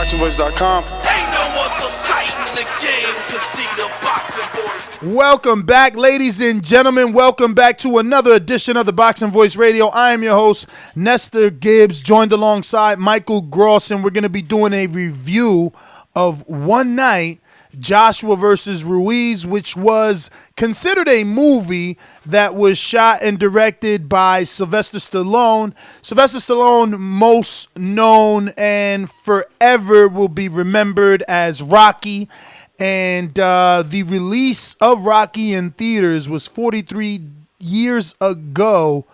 BoxingVoice.com. Ain't no other sight in the game to see the Boxing Voice. Welcome back, ladies and gentlemen. Welcome back to another edition of the Boxing Voice Radio. I am your host, Nestor Gibbs, joined alongside Michael Gross, and we're going to be doing a review of One Night, Joshua versus Ruiz, which was considered a movie that was shot and directed by Sylvester Stallone. Sylvester Stallone, most known and forever will be remembered as Rocky. And the release of Rocky in theaters was 43 years ago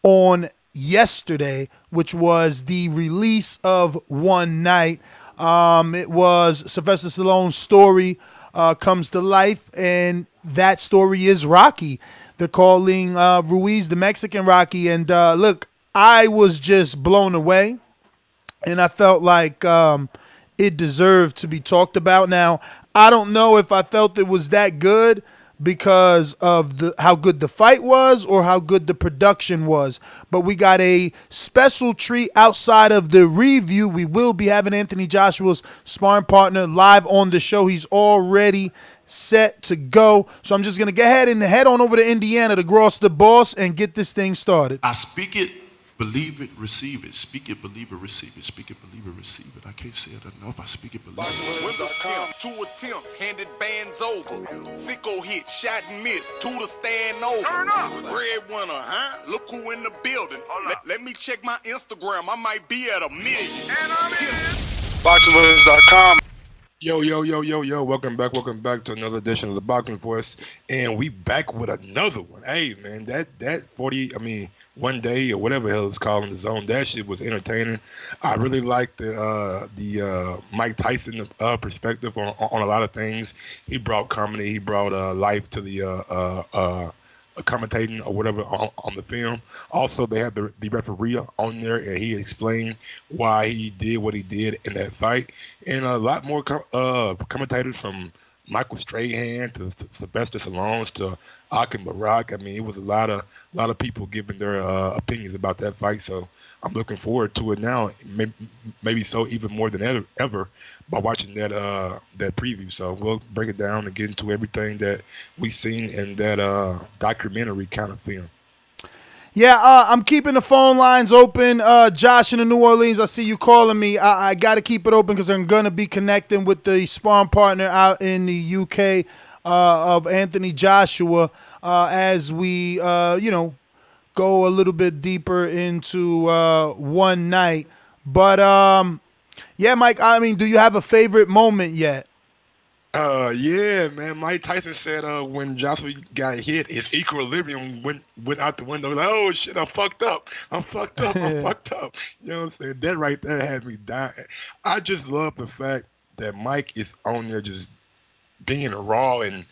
on yesterday, which was the release of One Night. It was Sylvester Stallone's story comes to life, and that story is Rocky. They're calling Ruiz the Mexican Rocky. And look, I was just blown away, and I felt like it deserved to be talked about. Now, I don't know if I felt it was that good because of how good the fight was or how good the production was. But we got a special treat outside of the review. We will be having Anthony Joshua's sparring partner live on the show. He's already set to go. So I'm just going to go ahead and head on over to Indiana to Gross the Boss and get this thing started. I speak it, believe it, receive it. Speak it, believe it, receive it. Speak it, believe it, receive it. I can't say it enough. I speak it, believe it. With the stamp, 2 attempts, handed bands over. Sicko hit, shot and miss, 2 to stand over. Turn up. Breadwinner, huh? Look who in the building. Let me check my Instagram. I might be at 1 million. And I'm in. BoxingVoice.com. Yo, welcome back to another edition of the Boxing Voice, and we back with another one. Hey man, that 1 day or whatever the hell it's called in the zone, that shit was entertaining. I really liked the Mike Tyson perspective on a lot of things. He brought comedy, he brought life to the commentating or whatever on the film. Also, they had the referee on there, and he explained why he did what he did in that fight. And a lot more commentators, from Michael Strahan to Sylvester Stallone to Akin Barak. I mean, it was a lot of people giving their opinions about that fight. So I'm looking forward to it now, maybe so even more than ever by watching that preview. So we'll break it down and get into everything that we've seen in that documentary kind of film. Yeah, I'm keeping the phone lines open. Josh in the New Orleans, I see you calling me. I got to keep it open because I'm going to be connecting with the sparring partner out in the UK of Anthony Joshua as we, go a little bit deeper into One Night. But, yeah, Mike, I mean, do you have a favorite moment yet? Yeah, man. Mike Tyson said when Joshua got hit, his equilibrium went out the window. Like, oh shit, I'm fucked up. I'm fucked up. You know what I'm saying? That right there had me dying. I just love the fact that Mike is on there just being raw and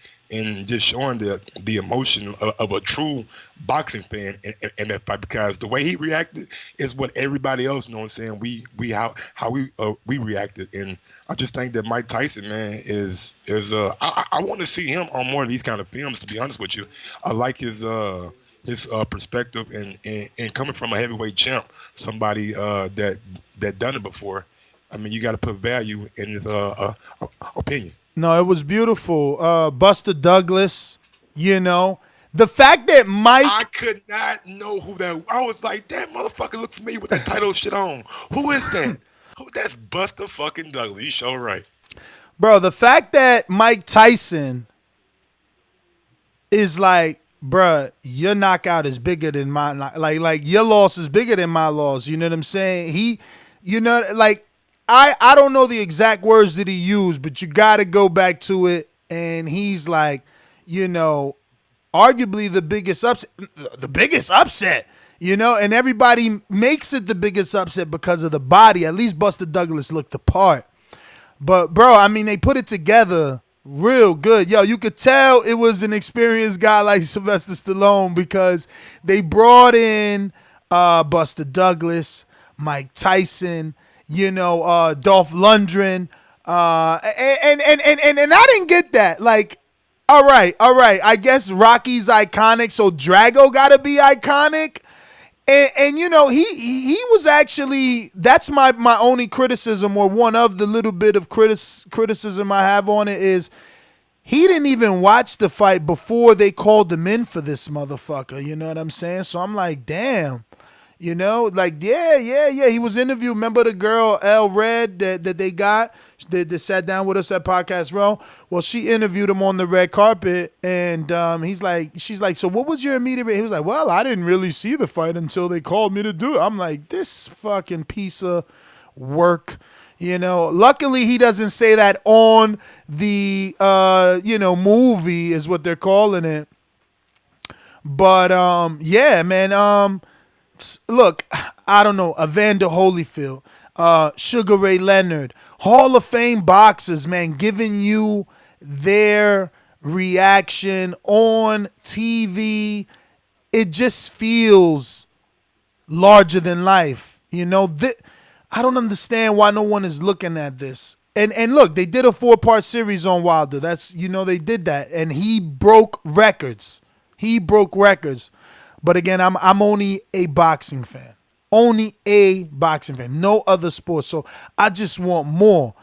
just showing the emotion of a true boxing fan in that fight, because the way he reacted is what everybody else, you know what I'm saying, how we reacted. And I just think that Mike Tyson, man, is I want to see him on more of these kind of films, to be honest with you. I like his perspective and coming from a heavyweight champ, somebody that done it before. I mean, you got to put value in his opinion. No, it was beautiful. Buster Douglas, the fact that Mike... I could not know who that... I was like, that motherfucker looks familiar with that title shit on. Who is that? That's Buster fucking Douglas. You sure right. Bro, the fact that Mike Tyson is like, bruh, your knockout is bigger than my... Like your loss is bigger than my loss. You know what I'm saying? I don't know the exact words that he used, but you got to go back to it. And he's like, arguably the biggest upset, and everybody makes it the biggest upset because of the body. At least Buster Douglas looked the part. But, bro, I mean, they put it together real good. Yo, you could tell it was an experienced guy like Sylvester Stallone because they brought in Buster Douglas, Mike Tyson, Dolph Lundgren, and I didn't get that. Like, all right. I guess Rocky's iconic, so Drago got to be iconic. And you know, he was actually, that's my only criticism, or one of the little bit of criticism I have on it, is he didn't even watch the fight before they called him in for this motherfucker. You know what I'm saying? So I'm like, damn. You know, like, yeah. He was interviewed. Remember the girl, L Red, that they got, that sat down with us at Podcast Row? Well, she interviewed him on the red carpet, and she's like, so what was your immediate reaction? He was like, well, I didn't really see the fight until they called me to do it. I'm like, this fucking piece of work. You know, luckily he doesn't say that on the, movie is what they're calling it. But, yeah, man, look, I don't know, Evander Holyfield, Sugar Ray Leonard, Hall of Fame boxers, man, giving you their reaction on TV. It just feels larger than life. You know, I don't understand why no one is looking at this. And look, they did a 4-part series on Wilder. That's, you know, they did that. And he broke records. But again, I'm only a boxing fan. Only a boxing fan. No other sport. So I just want more.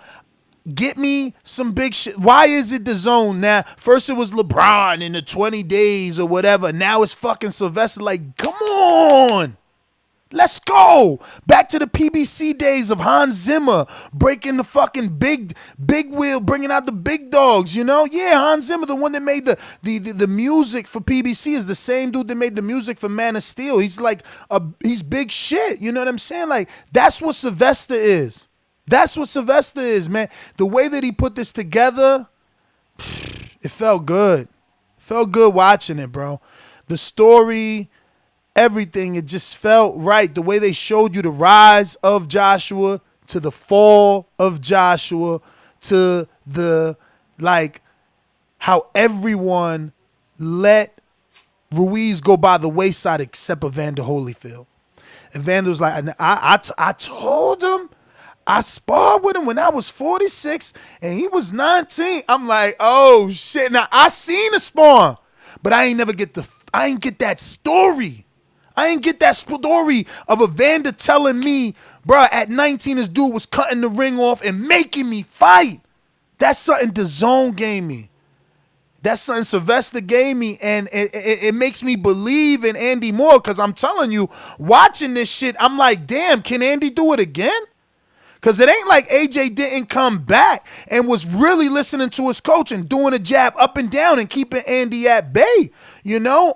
Get me some big shit. Why is it Dazn now? First it was LeBron in the 20 days or whatever. Now it's fucking Sylvester. Like, come on. Let's go. Back to the PBC days of Hans Zimmer breaking the fucking big wheel, bringing out the big dogs, you know? Yeah, Hans Zimmer, the one that made the music for PBC, is the same dude that made the music for Man of Steel. He's like, he's big shit, you know what I'm saying? Like, that's what Sylvester is. That's what Sylvester is, man. The way that he put this together, it felt good. Felt good watching it, bro. The story, everything, it just felt right. The way they showed you the rise of Joshua to the fall of Joshua to the, like, how everyone let Ruiz go by the wayside except Evander Holyfield. Evander was like, I told him, I sparred with him when I was 46 and he was 19. I'm like, oh shit. Now I seen the spawn, but I ain't get that story. I ain't get that story of Evander telling me, bro, at 19 this dude was cutting the ring off and making me fight. That's something Dazn gave me. That's something Sylvester gave me, and it makes me believe in Andy more, because I'm telling you, watching this shit, I'm like, damn, can Andy do it again? Because it ain't like AJ didn't come back and was really listening to his coach and doing a jab up and down and keeping Andy at bay. You know,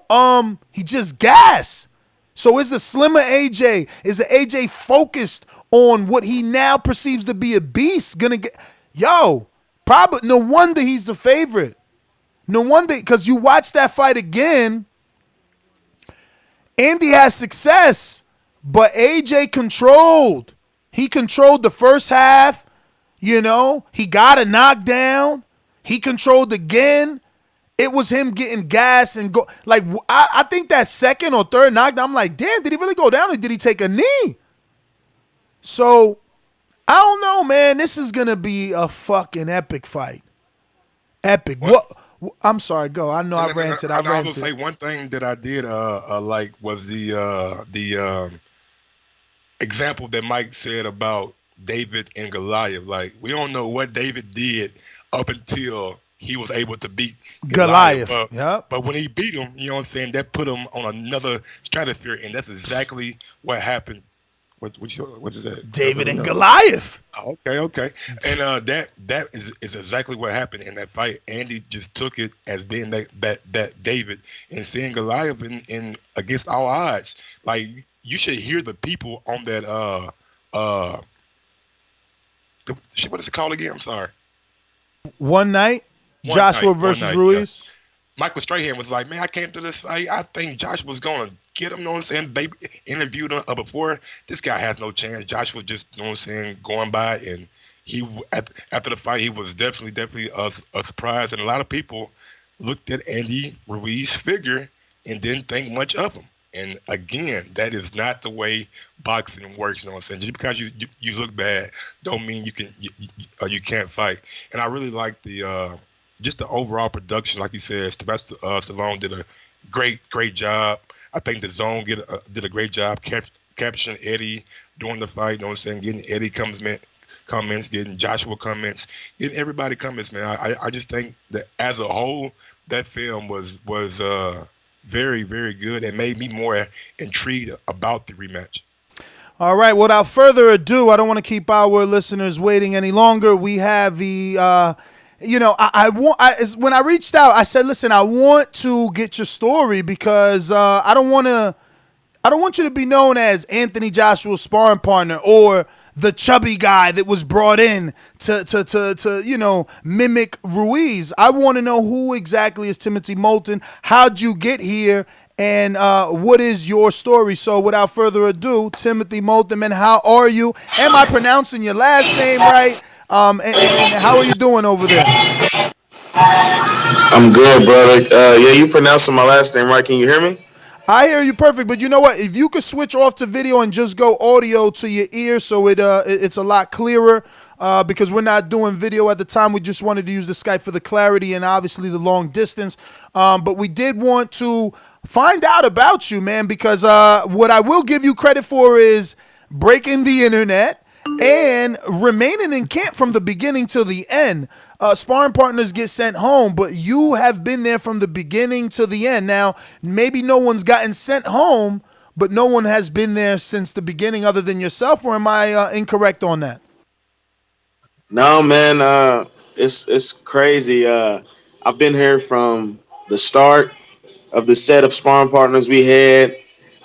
he just gassed. So is a slimmer AJ, is an AJ focused on what he now perceives to be a beast gonna get? Yo, probably, no wonder he's the favorite. No wonder, because you watch that fight again, Andy has success, but AJ controlled. He controlled the first half, you know. He got a knockdown. He controlled again. It was him getting gas and go. Like, I think that second or third knockdown, I'm like, damn, did he really go down or did he take a knee? So, I don't know, man. This is going to be a fucking epic fight. Epic. What? I'm sorry, go. I know I ranted. I will say one thing that I did like was the example that Mike said about David and Goliath. Like, we don't know what David did up until he was able to beat Goliath. But when he beat him, you know what I'm saying, that put him on another stratosphere, and that's exactly what happened. What is that? David and Goliath. Okay. And that is exactly what happened in that fight. Andy just took it as being that David, and seeing Goliath in against all odds. Like, you should hear the people on that what is it called again? I'm sorry. One night, Joshua versus Ruiz. Yeah. Michael Strahan was like, man, I came to this fight. I think Josh was going to get him, you know what I'm saying? They interviewed him before. This guy has no chance. Josh was just, you know what I'm saying, going by. And he, after the fight, he was definitely a surprise. And a lot of people looked at Andy Ruiz's figure and didn't think much of him. And again, that is not the way boxing works. You know what I'm saying? Just because you look bad, don't mean you can't fight. And I really like the just the overall production, like you said. Sylvester Stallone did a great job. I think the zone did a great job capturing Eddie during the fight. You know what I'm saying? Getting Eddie comments, getting Joshua comments, getting everybody comments, man. I just think that as a whole, that film was very, very good and made me more intrigued about the rematch. All right. Without further ado, I don't want to keep our listeners waiting any longer. We have the, when I reached out, I said, listen, I want to get your story because I don't want you to be known as Anthony Joshua's sparring partner or the chubby guy that was brought in to mimic Ruiz. I want to know who exactly is Timothy Moulton. How'd you get here? And what is your story? So without further ado, Timothy Moulton, man, how are you? Am I pronouncing your last name right? And how are you doing over there? I'm good, brother. Yeah, you pronouncing my last name right. Can you hear me? I hear you perfect, but you know what? If you could switch off to video and just go audio to your ear, so it's a lot clearer. Because we're not doing video at the time, we just wanted to use the Skype for the clarity and obviously the long distance. But we did want to find out about you, man, because what I will give you credit for is breaking the internet and remaining in camp from the beginning to the end. Sparring partners get sent home, but you have been there from the beginning to the end. Now, maybe no one's gotten sent home, but no one has been there since the beginning other than yourself, or am I incorrect on that? No, man. It's crazy. I've been here from the start of the set of sparring partners we had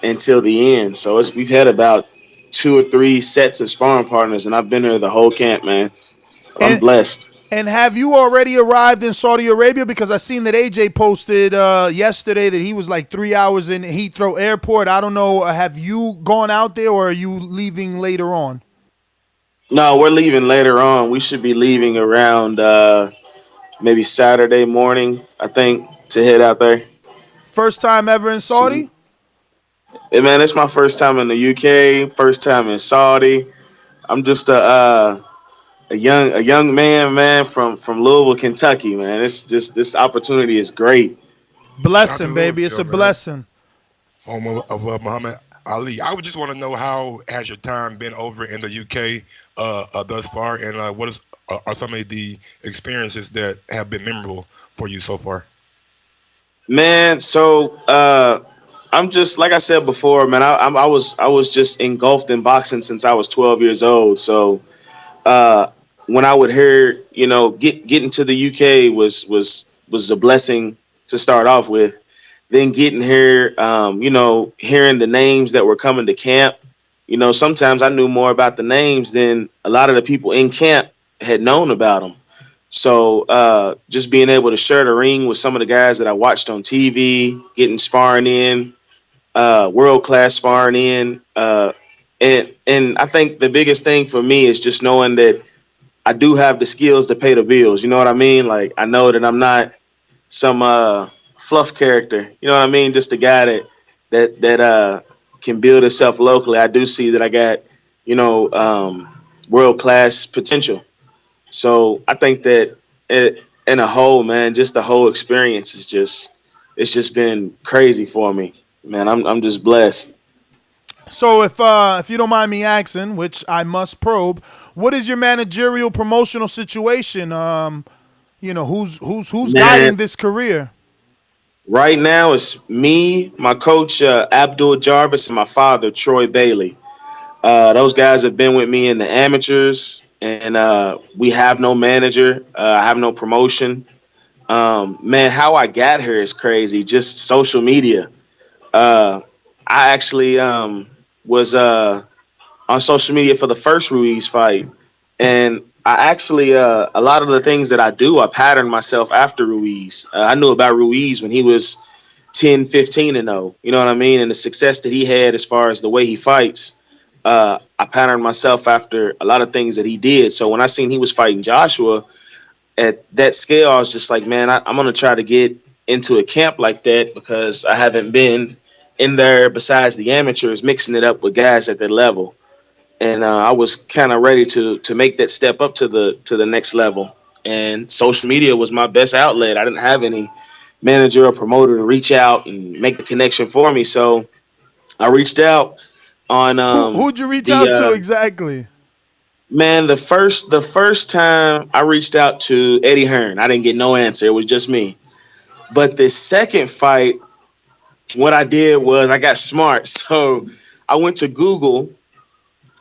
until the end. So we've had about 2 or 3 sets of sparring partners, and I've been here the whole camp, man. I'm And blessed. and have you already arrived in Saudi Arabia? Because I seen that AJ posted yesterday that he was like 3 hours in Heathrow Airport. I don't know. Have you gone out there, or are you leaving later on? No, we're leaving later on. We should be leaving around maybe Saturday morning, I think, to head out there. First time ever in So, Saudi? yeah, man, it's my first time in the UK, first time in Saudi. I'm just a young man, from Louisville, Kentucky, man. It's just this opportunity is great. Shout out to Blessing, baby. It's a Louisville, man. blessing. Home of Muhammad Ali. I would just want to know how has your time been over in the UK thus far, and what are some of the experiences that have been memorable for you so far? Man, so I'm just like I said before, man. I was just engulfed in boxing since I was 12 years old. So uh, when I would hear, getting to the UK was a blessing to start off with. Then getting here, hearing the names that were coming to camp. Sometimes I knew more about the names than a lot of the people in camp had known about them. So just being able to share the ring with some of the guys that I watched on TV, getting sparring in, world class sparring in, and I think the biggest thing for me is just knowing that I do have the skills to pay the bills. You know what I mean? Like I know that I'm not some fluff character. You know what I mean? Just a guy that can build himself locally. I do see that I got world class potential. So I think that in a whole, man, just the whole experience is it's just been crazy for me, man. I'm just blessed. So if you don't mind me asking, which I must probe, what is your managerial promotional situation? Who's guiding Man, this career? right now it's me, my coach Abdul Jarvis, and my father Troy Bailey. Those guys have been with me in the amateurs, and we have no manager. I have no promotion. Man, how I got here is crazy. Just social media. Uh, I actually was on social media for the first Ruiz fight, and I actually a lot of the things that I do, I patterned myself after Ruiz. I knew about Ruiz when he was 10, 15 and 0. You know what I mean? And the success that he had as far as the way he fights. I patterned myself after a lot of things that he did. So when I seen he was fighting Joshua at that scale, I was just like, man, I'm gonna try to get into a camp like that because I haven't been in there besides the amateurs, mixing it up with guys at that level. And I was kind of ready to make that step up to the next level. And social media was my best outlet. I didn't have any manager or promoter to reach out and make the connection for me. So I reached out on Who'd you reach the out to exactly? man, the first time I reached out to Eddie Hearn, I didn't get no answer. It was just me. But the second fight, what I did was I got smart. So I went to Google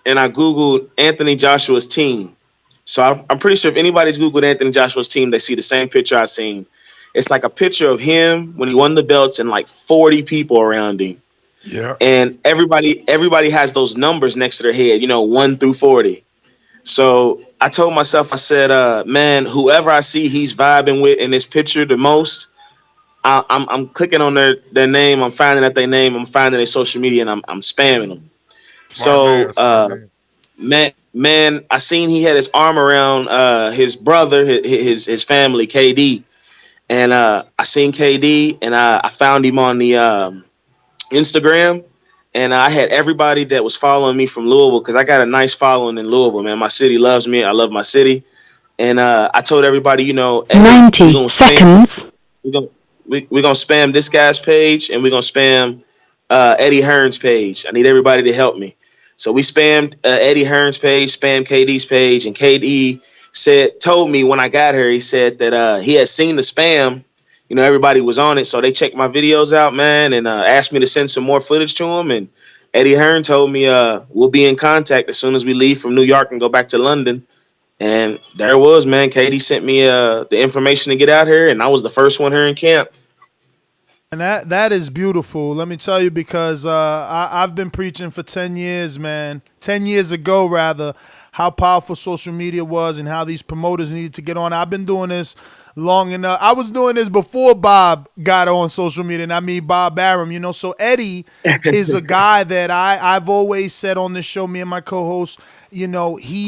and I Googled Anthony Joshua's team. So I'm pretty sure if anybody's Googled Anthony Joshua's team, they see the same picture I seen. It's like a picture of him when he won the belts and like 40 people around him. Yeah. And everybody has those numbers next to their head, 1 through 40. So I told myself, I said, man, whoever I see he's vibing with in this picture the most, I'm clicking on their name, I'm finding out their name, I'm finding their social media, and I'm spamming them. Smart So man. Smart man. man, I seen he had his arm around his brother, his family, KD, and I seen KD, and I found him on the Instagram, and I had everybody that was following me from Louisville because I got a nice following in Louisville, man. My city loves me. I love my city, and I told everybody, hey, 90 we're gonna seconds. we're gonna spam this guy's page, and we're gonna spam Eddie Hearn's page. I need everybody to help me. So we spammed Eddie Hearn's page, spammed KD's page, and KD told me when I got here, he said that he had seen the spam. Everybody was on it, so they checked my videos out, man, and asked me to send some more footage to him. And Eddie Hearn told me we'll be in contact as soon as we leave from New York and go back to London. And there it was, man. Katie sent me the information to get out here, and I was the first one here in camp. And that is beautiful. Let me tell you, because I've been preaching for 10 years, man. 10 years ago, rather, how powerful social media was and how these promoters needed to get on. I've been doing this long enough. I was doing this before Bob got on social media, and I mean Bob Arum. So Eddie is a guy that I've always said on this show, me and my co-host, he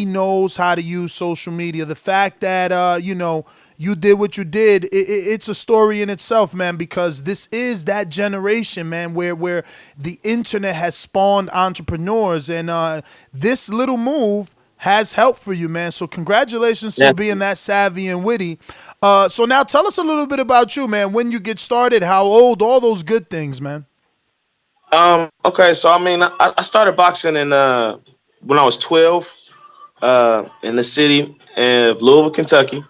knows how to use social media. The fact that, you did what you did, it's a story in itself, man, because this is that generation, man, where the internet has spawned entrepreneurs, and this little move has helped for you, man. So congratulations Yeah. to being that savvy and witty. So now tell us a little bit about you, man. When you get started, how old, all those good things, man. Okay, so I mean, I started boxing in when I was 12 in the city of Louisville, Kentucky.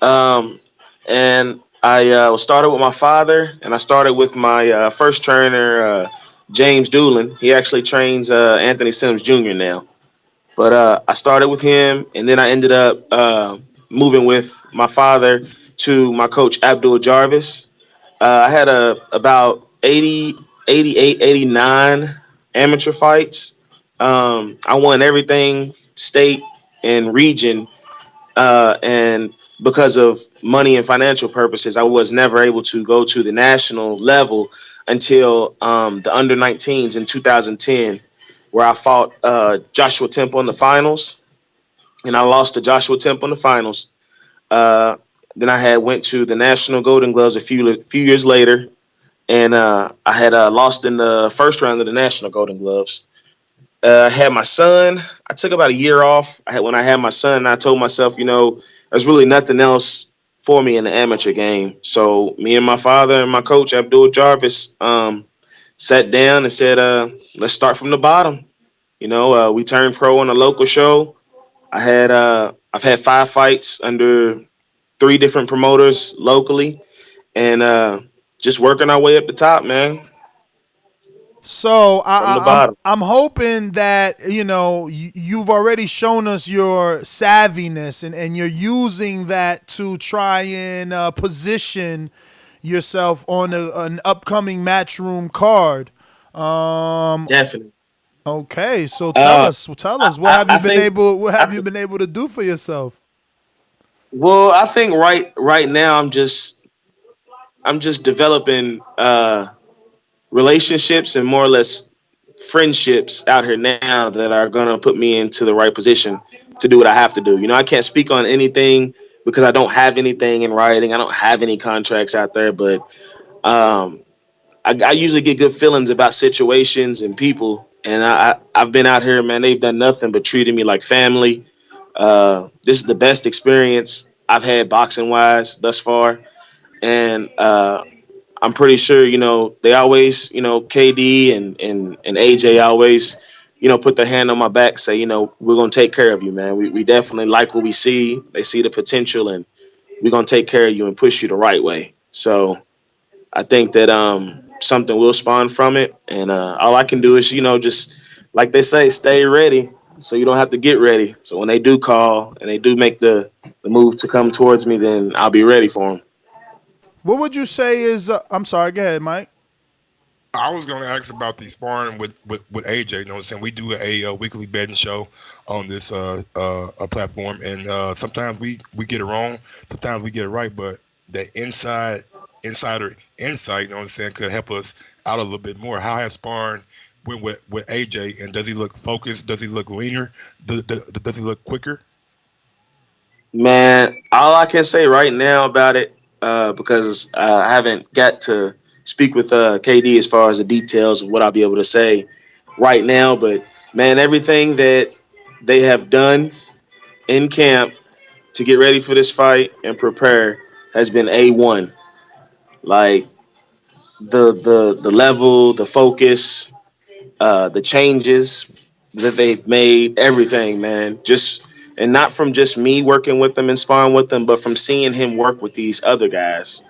Um, and I started with my father, and I started with my first trainer, James Doolin. He actually trains Anthony Sims Jr. now. But I started with him, and then I ended up moving with my father to my coach, Abdul Jarvis. I had about 80, 88, 89 amateur fights. I won everything, state and region, and because of money and financial purposes, I was never able to go to the national level until the under 19s in 2010, where I fought Joshua Temple in the finals, and I lost to Joshua Temple in the finals. Uh, then I had went to the National Golden Gloves a few years later, and I had lost in the first round of the National Golden Gloves. I had my son. I took about a year off. When I had my son, I told myself, there's really nothing else for me in the amateur game. So me and my father and my coach, Abdul Jarvis, sat down and said, let's start from the bottom. We turned pro on a local show. I've had 5 fights under 3 different promoters locally, and just working our way up the top, man, So from the I'm bottom. I'm hoping that you've already shown us your savviness, and you're using that to try and position yourself on an upcoming matchroom card. Definitely. Okay, so Uh, tell I, us I, I think. what I, have you been able to do for yourself? well, I think right now I'm just developing relationships and more or less friendships out here now that are gonna put me into the right position to do what I have to do. I can't speak on anything because I don't have anything in writing. I don't have any contracts out there, but um, I usually get good feelings about situations and people. And I've been out here, man. They've done nothing but treated me like family. This is the best experience I've had boxing wise thus far, and I'm pretty sure, they always, KD and AJ always, put their hand on my back, say, we're going to take care of you, man. We definitely like what we see. They see the potential, and we're going to take care of you and push you the right way. So I think that something will spawn from it. And all I can do is, just like they say, stay ready so you don't have to get ready. So when they do call and they do make the move to come towards me, then I'll be ready for them. What would you say is? I'm sorry. Go ahead, Mike. I was going to ask about the sparring with AJ. You know what I'm saying? We do a weekly betting show on this platform, and sometimes we get it wrong, sometimes we get it right. But the insider insight, you know what I'm saying, could help us out a little bit more. How has sparring went with AJ, and does he look focused? Does he look leaner? Does he look quicker? Man, all I can say right now about it, because I haven't got to speak with KD as far as the details of what I'll be able to say right now. But man, everything that they have done in camp to get ready for this fight and prepare has been A1. Like the level, the focus, the changes that they've made, everything, man. Just and not from just me working with them and sparring with them, but from seeing him work with these other guys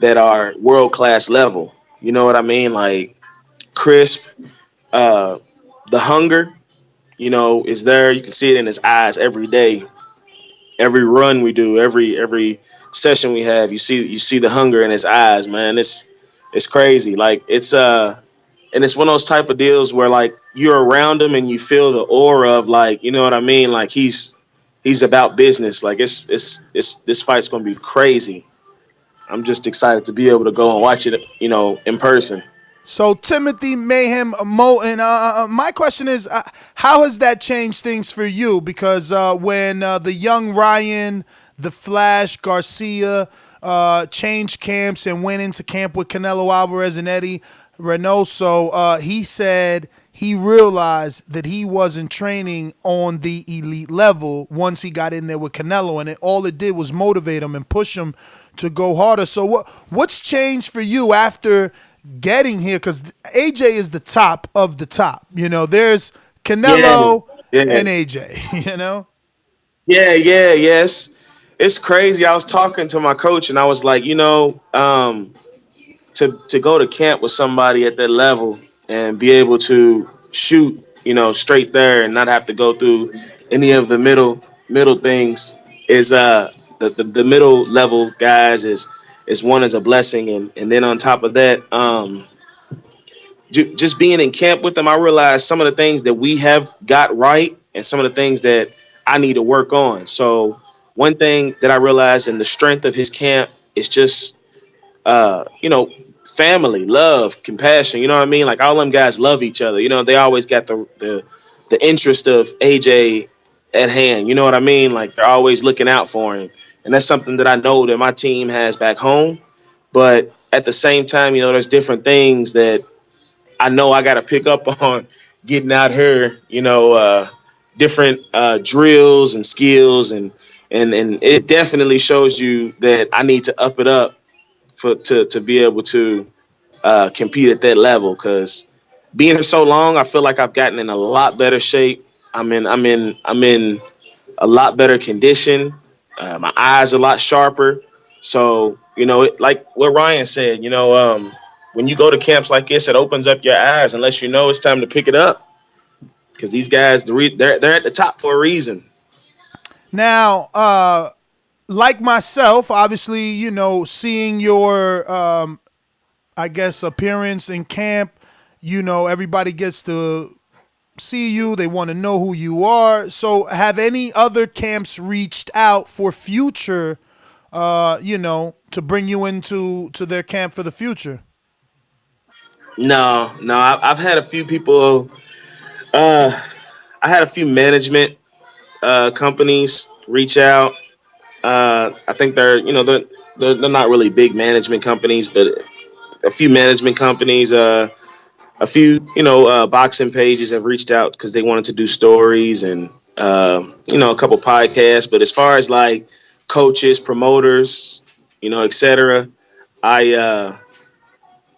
that are world class level. You know what I mean? Like crisp, uh, the hunger, is there. You can see it in his eyes every day, every run we do, every session we have. You see the hunger in his eyes, man. It's crazy. Like and it's one of those type of deals where like you're around him and you feel the aura of like, you know what I mean? Like he's about business. Like it's this fight's gonna be crazy. I'm just excited to be able to go and watch it, in person. So Timothy Mayhem Moulton. My question is, how has that changed things for you? Because when the young Ryan, the Flash Garcia changed camps and went into camp with Canelo Alvarez and Eddie Reynoso, he said he realized that he wasn't training on the elite level once he got in there with Canelo, and all it did was motivate him and push him to go harder. So what's changed for you after getting here? Because AJ is the top of the top. There's Canelo Yeah, and AJ. yes. It's crazy. I was talking to my coach and I was like, to go to camp with somebody at that level and be able to shoot, straight there and not have to go through any of the middle things is the middle level guys is one is a blessing, and then on top of that, just being in camp with them, I realized some of the things that we have got right and some of the things that I need to work on. So one thing that I realized in the strength of his camp is just family, love, compassion. You know what I mean? Like all them guys love each other. They always got the interest of AJ at hand. You know what I mean? Like they're always looking out for him, and that's something that I know that my team has back home. But at the same time, there's different things that I know I got to pick up on getting out here. Different drills and skills, and it definitely shows you that I need to up it up to be able to compete at that level. Because being here so long, I feel like I've gotten in a lot better shape. I'm in a lot better condition. My eyes are a lot sharper. So like what Ryan said, when you go to camps like this, it opens up your eyes and lets you know it's time to pick it up. Because these guys, they're at the top for a reason. Now, like myself, obviously, seeing your, I guess, appearance in camp, everybody gets to see you. They want to know who you are. So have any other camps reached out for future, to bring you into their camp for the future? No. I've had a few people. I had a few management companies reach out. I think they're not really big management companies, but a few management companies, a few boxing pages have reached out because they wanted to do stories and a couple podcasts. But as far as like coaches, promoters, etc., I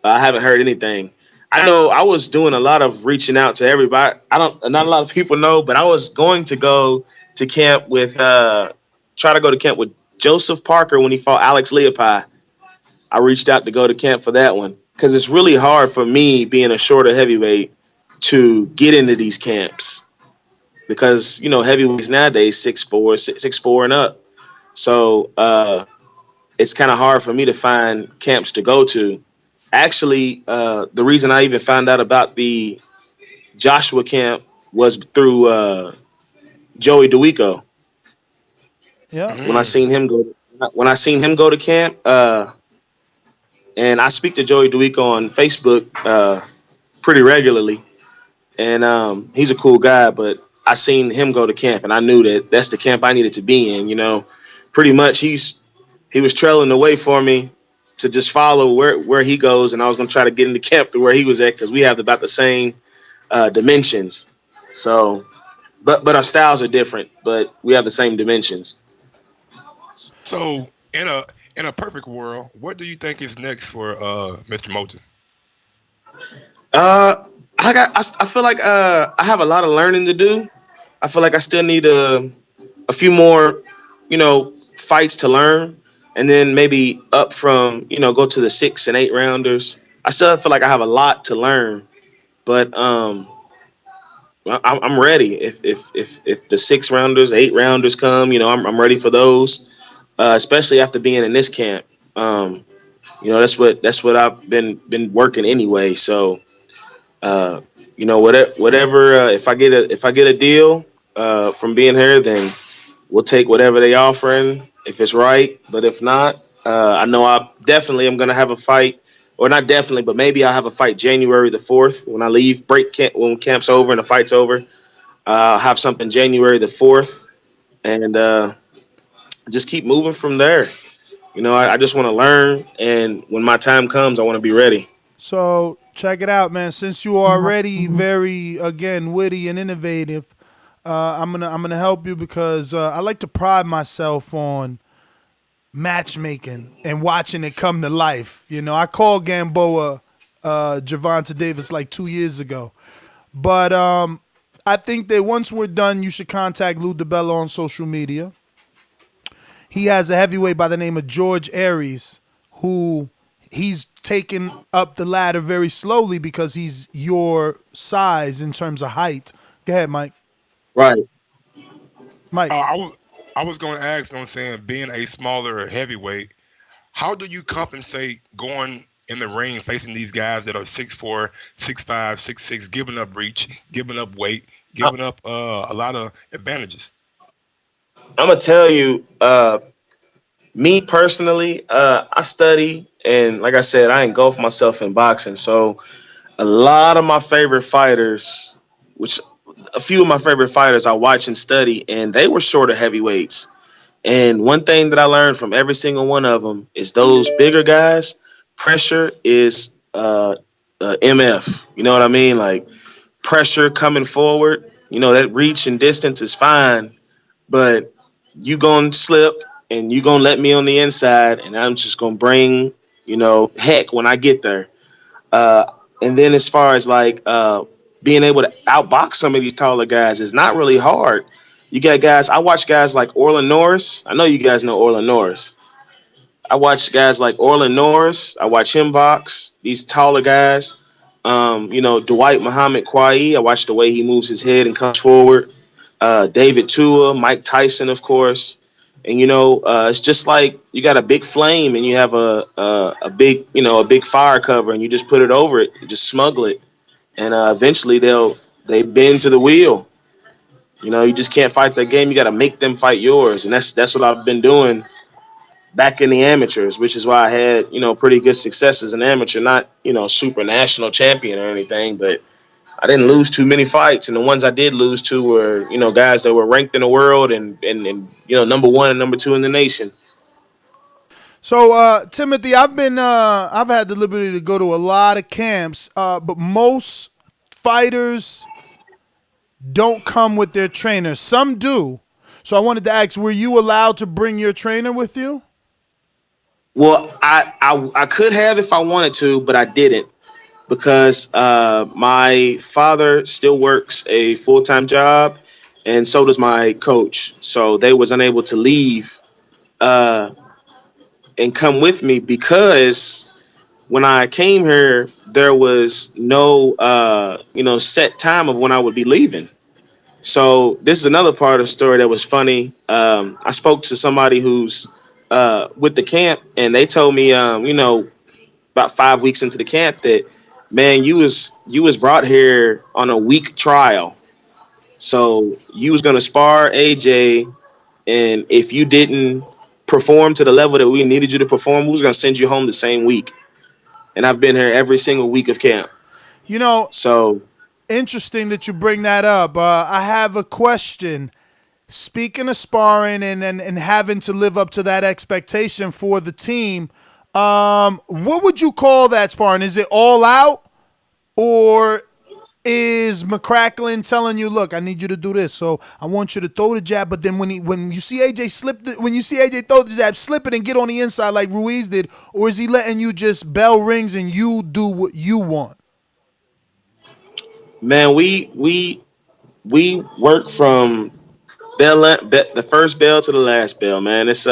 I haven't heard anything. I know I was doing a lot of reaching out to everybody. Not a lot of people know, but I was going to go to camp with, try to go to camp with Joseph Parker when he fought Alex Leopi. I reached out to go to camp for that one because it's really hard for me being a shorter heavyweight to get into these camps because, heavyweights nowadays 6'4", and up. So it's kind of hard for me to find camps to go to. Actually, the reason I even found out about the Joshua camp was through Joey DeWico. Yeah. When I seen him go to camp, and I speak to Joey DeWico on Facebook pretty regularly, and he's a cool guy. But I seen him go to camp, and I knew that that's the camp I needed to be in. Pretty much he was trailing the way for me to just follow where he goes, and I was going to try to get into camp to where he was at because we have about the same dimensions. So, but our styles are different, but we have the same dimensions. So in a perfect world, what do you think is next for Mr. Moulton? I feel like I have a lot of learning to do. I feel like I still need a few more, fights to learn, and then maybe up from, go to the 6 and 8 rounders. I still feel like I have a lot to learn, but I'm ready. If the 6 rounders, 8 rounders come, I'm ready for those. Especially after being in this camp. That's what I've been working anyway. So, whatever. If I get a deal from being here, then we'll take whatever they offering if it's right. But if not, I know I definitely am gonna have a fight, or not definitely, but maybe I'll have a fight January the 4th when I leave break camp, when camp's over and the fight's over. I'll have something January the 4th, and just keep moving from there. I just want to learn, and when my time comes, I want to be ready. So check it out, man. Since you are already very, again, witty and innovative, I'm gonna help you because I like to pride myself on matchmaking and watching it come to life. I called Gamboa Gervonta Davis like 2 years ago, but I think that once we're done, you should contact Lou DiBella on social media. He has a heavyweight by the name of George Aries, who he's taken up the ladder very slowly because he's your size in terms of height. Go ahead, Mike. Right. Mike. I was going to ask, being a smaller heavyweight, how do you compensate going in the ring facing these guys that are 6'4", 6'5", 6'6", giving up reach, giving up weight, giving up a lot of advantages? I'm gonna tell you, me personally, I study, and like I said, I engulf myself in boxing. So a lot of my favorite fighters, which a few of my favorite fighters I watch and study, and they were shorter heavyweights. And one thing that I learned from every single one of them is those bigger guys, pressure is MF. You know what I mean? Like pressure coming forward, that reach and distance is fine, but you gonna slip and you gonna let me on the inside, and I'm just gonna bring, heck when I get there. And then as far as like being able to outbox some of these taller guys is not really hard. You got guys. I watch guys like Orlin Norris. I know you guys know Orlin Norris. I watch guys like Orlin Norris. I watch him box these taller guys. Dwight Muhammad Kwai. I watch the way he moves his head and comes forward. David Tua, Mike Tyson, of course. And it's just like you got a big flame and you have a big fire cover, and you just put it over it, you just smuggle it, and eventually they bend to the wheel. You just can't fight that game. You got to make them fight yours, and that's what I've been doing back in the amateurs, which is why I had pretty good success as an amateur. Not super national champion or anything, but I didn't lose too many fights, and the ones I did lose to were, guys that were ranked in the world and number 1 and number 2 in the nation. So Timothy, I've had the liberty to go to a lot of camps, but most fighters don't come with their trainer. Some do. So I wanted to ask, were you allowed to bring your trainer with you? Well, I could have if I wanted to, but I didn't because my father still works a full time job, and so does my coach. So they was unable to leave uh, and come with me because when I came here, there was no set time of when I would be leaving. So this is another part of the story that was funny. I spoke to somebody who's with the camp, and they told me, about 5 weeks into the camp that, man, you was brought here on a week trial. So you was gonna spar AJ, and if you didn't perform to the level that we needed you to perform, we was gonna send you home the same week. And I've been here every single week of camp. You know, So interesting that you bring that up. I have a question. Speaking of sparring and having to live up to that expectation for the team, what would you call that sparring? Is it all out, or is McCracklin telling you, "Look, I need you to do this, so I want you to throw the jab"? But then when you see AJ when you see AJ throw the jab, slip it and get on the inside like Ruiz did, or is he letting you just bell rings and you do what you want? man, we work from the first bell to the last bell, man. It's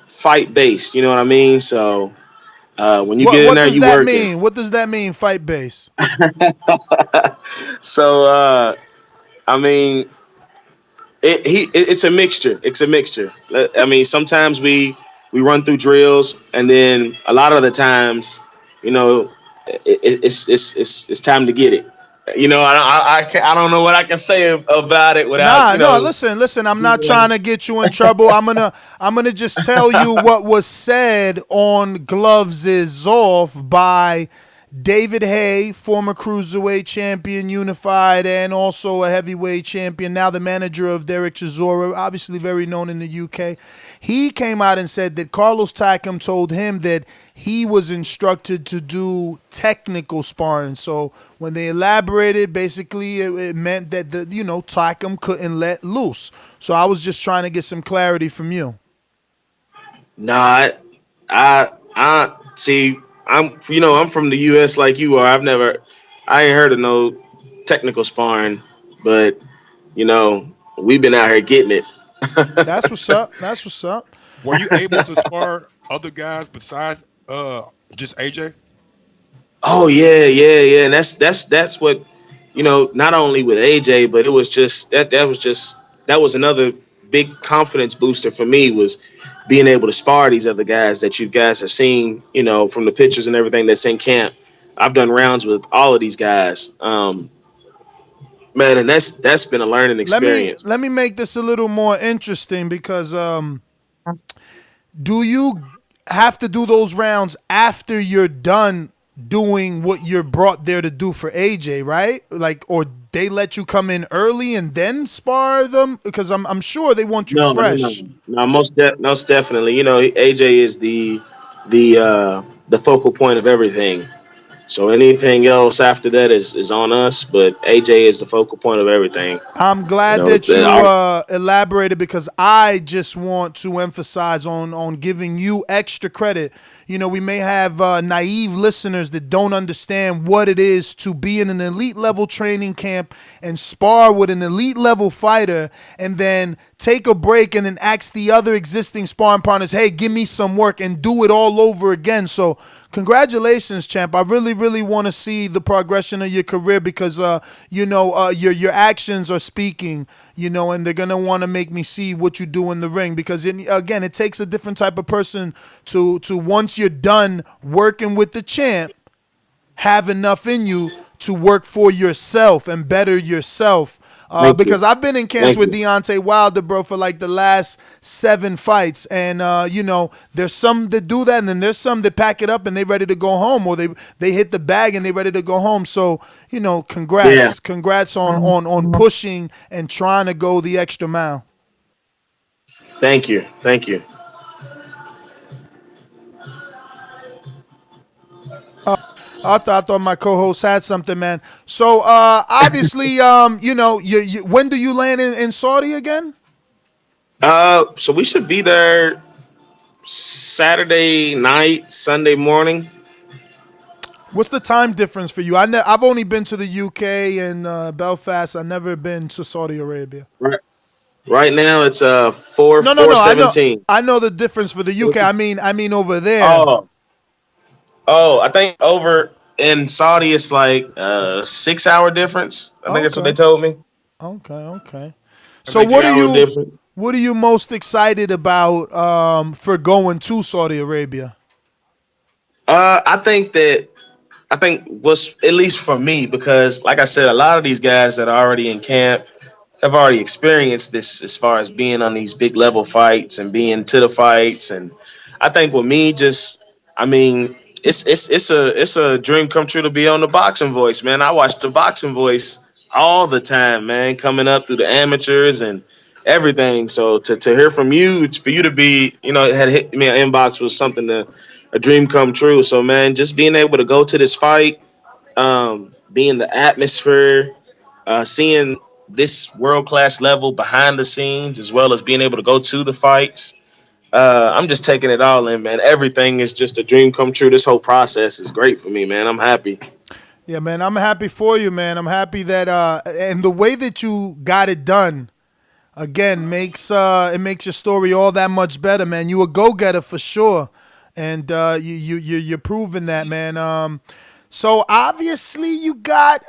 fight based, you know what I mean? So when you What get in what there, does you that working. mean? What does that mean? Fight base. So I mean, it's a mixture. It's a mixture. I mean, sometimes we run through drills, and then a lot of the times, you know, it's time to get it. I don't know what I can say about it without Nah, no. Listen. I'm not trying to get you in trouble. I'm gonna just tell you what was said on Gloves is Off by David Hay, former cruiserweight champion, unified, and also a heavyweight champion. Now the manager of Derek Chisora, obviously very known in the UK. He came out and said that Carlos Takam told him that he was instructed to do technical sparring. So when they elaborated, basically it meant that Takam couldn't let loose. So I was just trying to get some clarity from you. Nah, I see. I'm from the U.S. like you are. I ain't heard of no technical sparring, but we've been out here getting it. That's what's up. That's what's up. Were you able to spar other guys besides just AJ? Oh yeah, yeah, yeah, and that's what Not only with AJ, but it was just that was another big confidence booster for me was being able to spar these other guys that you guys have seen, from the pictures and everything that's in camp. I've done rounds with all of these guys, man, and that's been a learning Let me experience. let me make this a little more interesting because do you have to do those rounds after you're done doing what you're brought there to do for AJ, right? Like, or they let you come in early and then spar them because I'm sure they want you No, no, no, fresh. no. Most definitely. AJ is the focal point of everything. So anything else after that is on us, but AJ is the focal point of everything. I'm You glad know, that you our, elaborated because I just want to emphasize on giving you extra credit. We may have naive listeners that don't understand what it is to be in an elite level training camp and spar with an elite level fighter and then take a break and then ask the other existing sparring partners, hey, give me some work and do it all over again. So congratulations, champ. I really, really want to see the progression of your career because, your actions are speaking, and they're going to want to make me see what you do in the ring because, again, it takes a different type of person to once you're done working with the champ, have enough in you to work for yourself and better yourself. thank you, Because I've been in camps thank with you. Deontay Wilder, bro, for like the last 7 fights. And, there's some that do that, and then there's some that pack it up and they ready to go home, or they hit the bag and they ready to go home. So, Yeah, congrats on pushing and trying to go the extra mile. thank you, thank you. I thought my co-host had something, man. So obviously, when do you land in Saudi again? So we should be there Saturday night, Sunday morning. What's the time difference for you? I've only been to the UK and Belfast. I've never been to Saudi Arabia. Right now it's 4 No, no, no. I know. 4:17. I know the difference for the UK. I mean over there. Oh, oh, I think over in Saudi it's like 6 hour difference. I think that's what they Okay. told me. Okay. Okay. I So think 3 hour difference. what are you most excited about for going to Saudi Arabia? I think that I think what's at least for me because like I said, a lot of these guys that are already in camp have already experienced this as far as being on these big level fights and being to the fights. And I think with me, just I mean, it's a dream come true to be on the Boxing Voice, man. I watch the Boxing Voice all the time, man, coming up through the amateurs and everything. So to hear from you, for you to be, had hit me an inbox was something a dream come true. So man, just being able to go to this fight, being the atmosphere, seeing this world class level behind the scenes, as well as being able to go to the fights. I'm just taking it all in, man. Everything is just a dream come true. This whole process is great for me, man. I'm happy. Yeah, man. I'm happy for you, man. I'm happy that and the way that you got it done again makes it makes your story all that much better, man. You a go getter for sure, and you're proving that, man. So obviously you got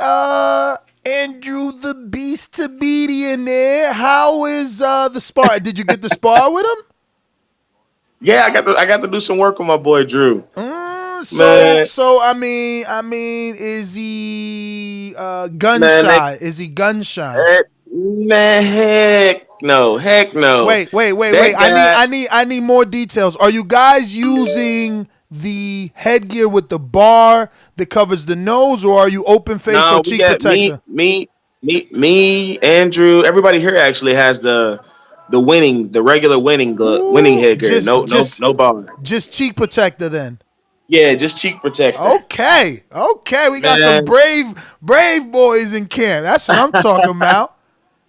Andrew the Beast to beat in there. How is the spar? Did you get the spar with him? Yeah, I got to do some work with my boy Drew. So Man, is he gun man, shy? Is he gun shy? man, heck no. Wait. That guy, I need more details. Are you guys using the headgear with the bar that covers the nose, or are you open face or no, we cheek got protector? Andrew. Everybody here actually has the regular winning Ooh, headgear. No bar. just cheek protector then. Yeah, just cheek protector. Okay, we got some Man, brave boys in camp. That's what I'm talking about.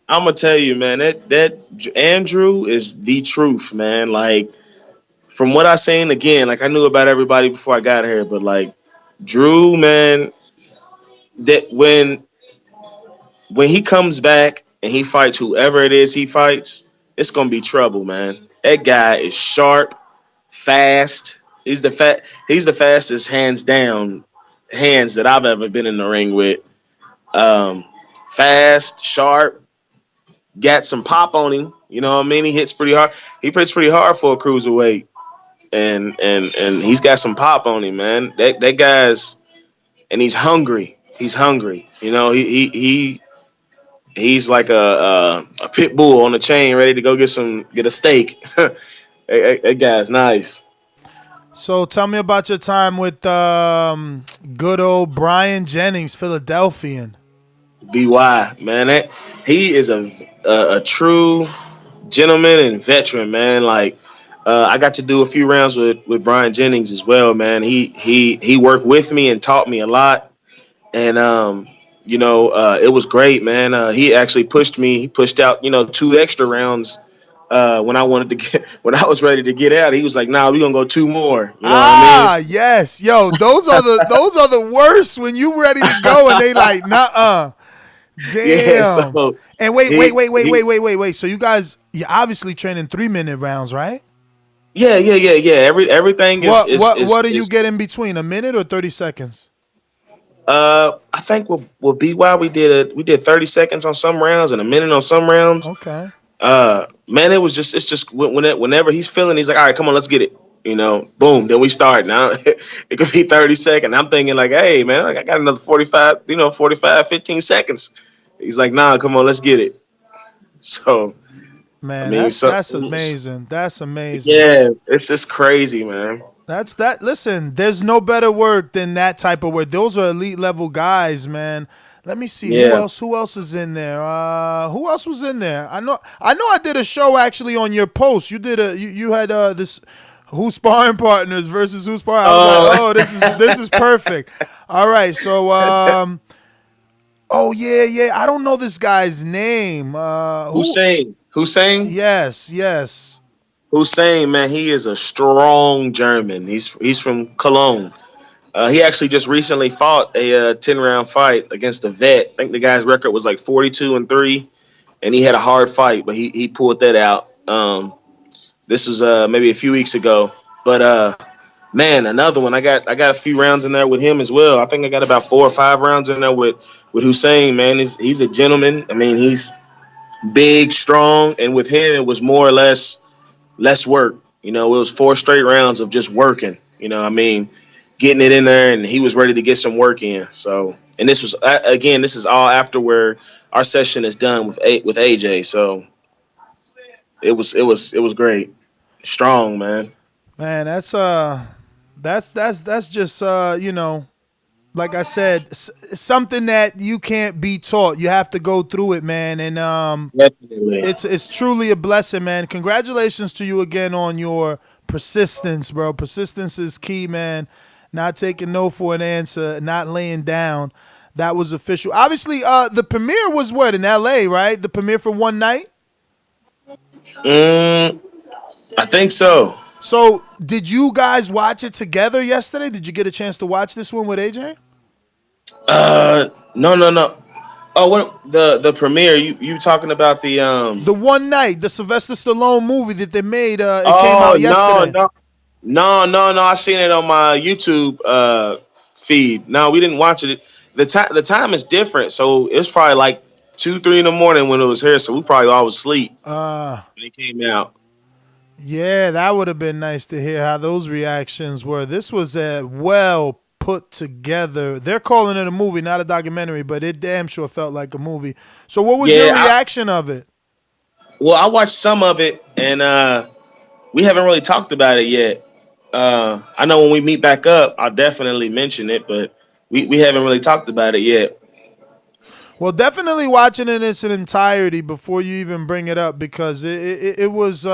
I'm gonna tell you, man, that Andrew is the truth, man. Like from what I seen, again, like I knew about everybody before I got here, but like Drew, man, that when he comes back and he fights whoever it is he fights, it's gonna be trouble, man. That guy is sharp, fast. He's the fastest hands down hands that I've ever been in the ring with. Um, fast, sharp, got some pop on him. You know what I mean? He hits pretty hard. He hits pretty hard for a cruiserweight, and he's got some pop on him, man. That guy's and he's hungry. He's hungry. He's like a pit bull on a chain, ready to go get a steak. That guy's nice. So tell me about your time with good old Brian Jennings, Philadelphian. By man, he is a true gentleman and veteran, man. Like I got to do a few rounds with Brian Jennings as well, man. He worked with me and taught me a lot, and it was great, man. He actually pushed me. He pushed out 2 extra rounds when I wanted to get when I was ready to get out. He was like, "Nah, we gonna go 2 more." You know what I mean? Ah, yes, yo, those are the worst when you ready to go and they like, nah, Yeah. damn. So And wait, he, wait, wait, wait, he wait, wait, wait, wait. So you guys, you're obviously training 3 minute rounds, right? yeah. Everything is What do you get in between? A minute or 30 seconds? I think with BY we did 30 seconds on some rounds and a minute on some rounds. Okay. Man, it's just whenever he's feeling, he's like, all right, come on, let's get it. Boom, then we start. Now it could be 30 seconds. I'm thinking like, hey man, like, I got another 45, 45, 15 seconds. He's like, nah, come on, let's get it. So I Man, mean, that's amazing. That's amazing. yeah, it's just crazy, man. That's that. Listen, there's no better work than that type of work. Those are elite level guys, man. Let me see who Yeah. else. Who else is in there? Who else was in there? I know. I did a show actually on your post. You had this who's sparring partners versus who's sparring. I was like, oh, this is perfect. All right, so oh yeah. I don't know this guy's name. Who? Hussein. Yes. Hussein, man, he is a strong German. He's from Cologne. He actually just recently fought a 10 round fight against a vet. I think the guy's record was like 42-3, and he had a hard fight, but he pulled that out. This was maybe a few weeks ago, but man, another one. I got a few rounds in there with him as well. I think I got about 4 or 5 rounds in there with Hussein. Man, he's a gentleman. I mean, he's big, strong, and with him it was more or less work. You know, it was 4 straight rounds of just working. You know, I mean, getting it in there, and he was ready to get some work in. So, and this was again, this is all after where our session is done with AJ. So it was great, strong, man. Man, that's just like I said, something that you can't be taught. You have to go through it, man, and Definitely. it's truly a blessing, man. Congratulations to you again on your persistence, bro. Persistence is key, man. Not taking no for an answer, not laying down. That was official. Obviously, the premiere was what in L.A., right? The premiere for one night. Mm, I think so. So, did you guys watch it together yesterday? Did you get a chance to watch this one with AJ? No, no, no. Oh, what the premiere? You talking about the The one night, the Sylvester Stallone movie that they made, it came Oh out yesterday. no! I seen it on my YouTube feed. No, we didn't watch it. The time is different, so it was probably like 2, 3 in the morning when it was here. So we probably all was asleep when it came out. Yeah, that would have been nice to hear how those reactions were. This was a well put together. They're calling it a movie, not a documentary, but it damn sure felt like a movie. So, what was your Yeah, reaction of it? well, I watched some of it, and we haven't really talked about it yet. I know when we meet back up, I'll definitely mention it, but we haven't really talked about it yet. Well, definitely watching it in its entirety before you even bring it up because it was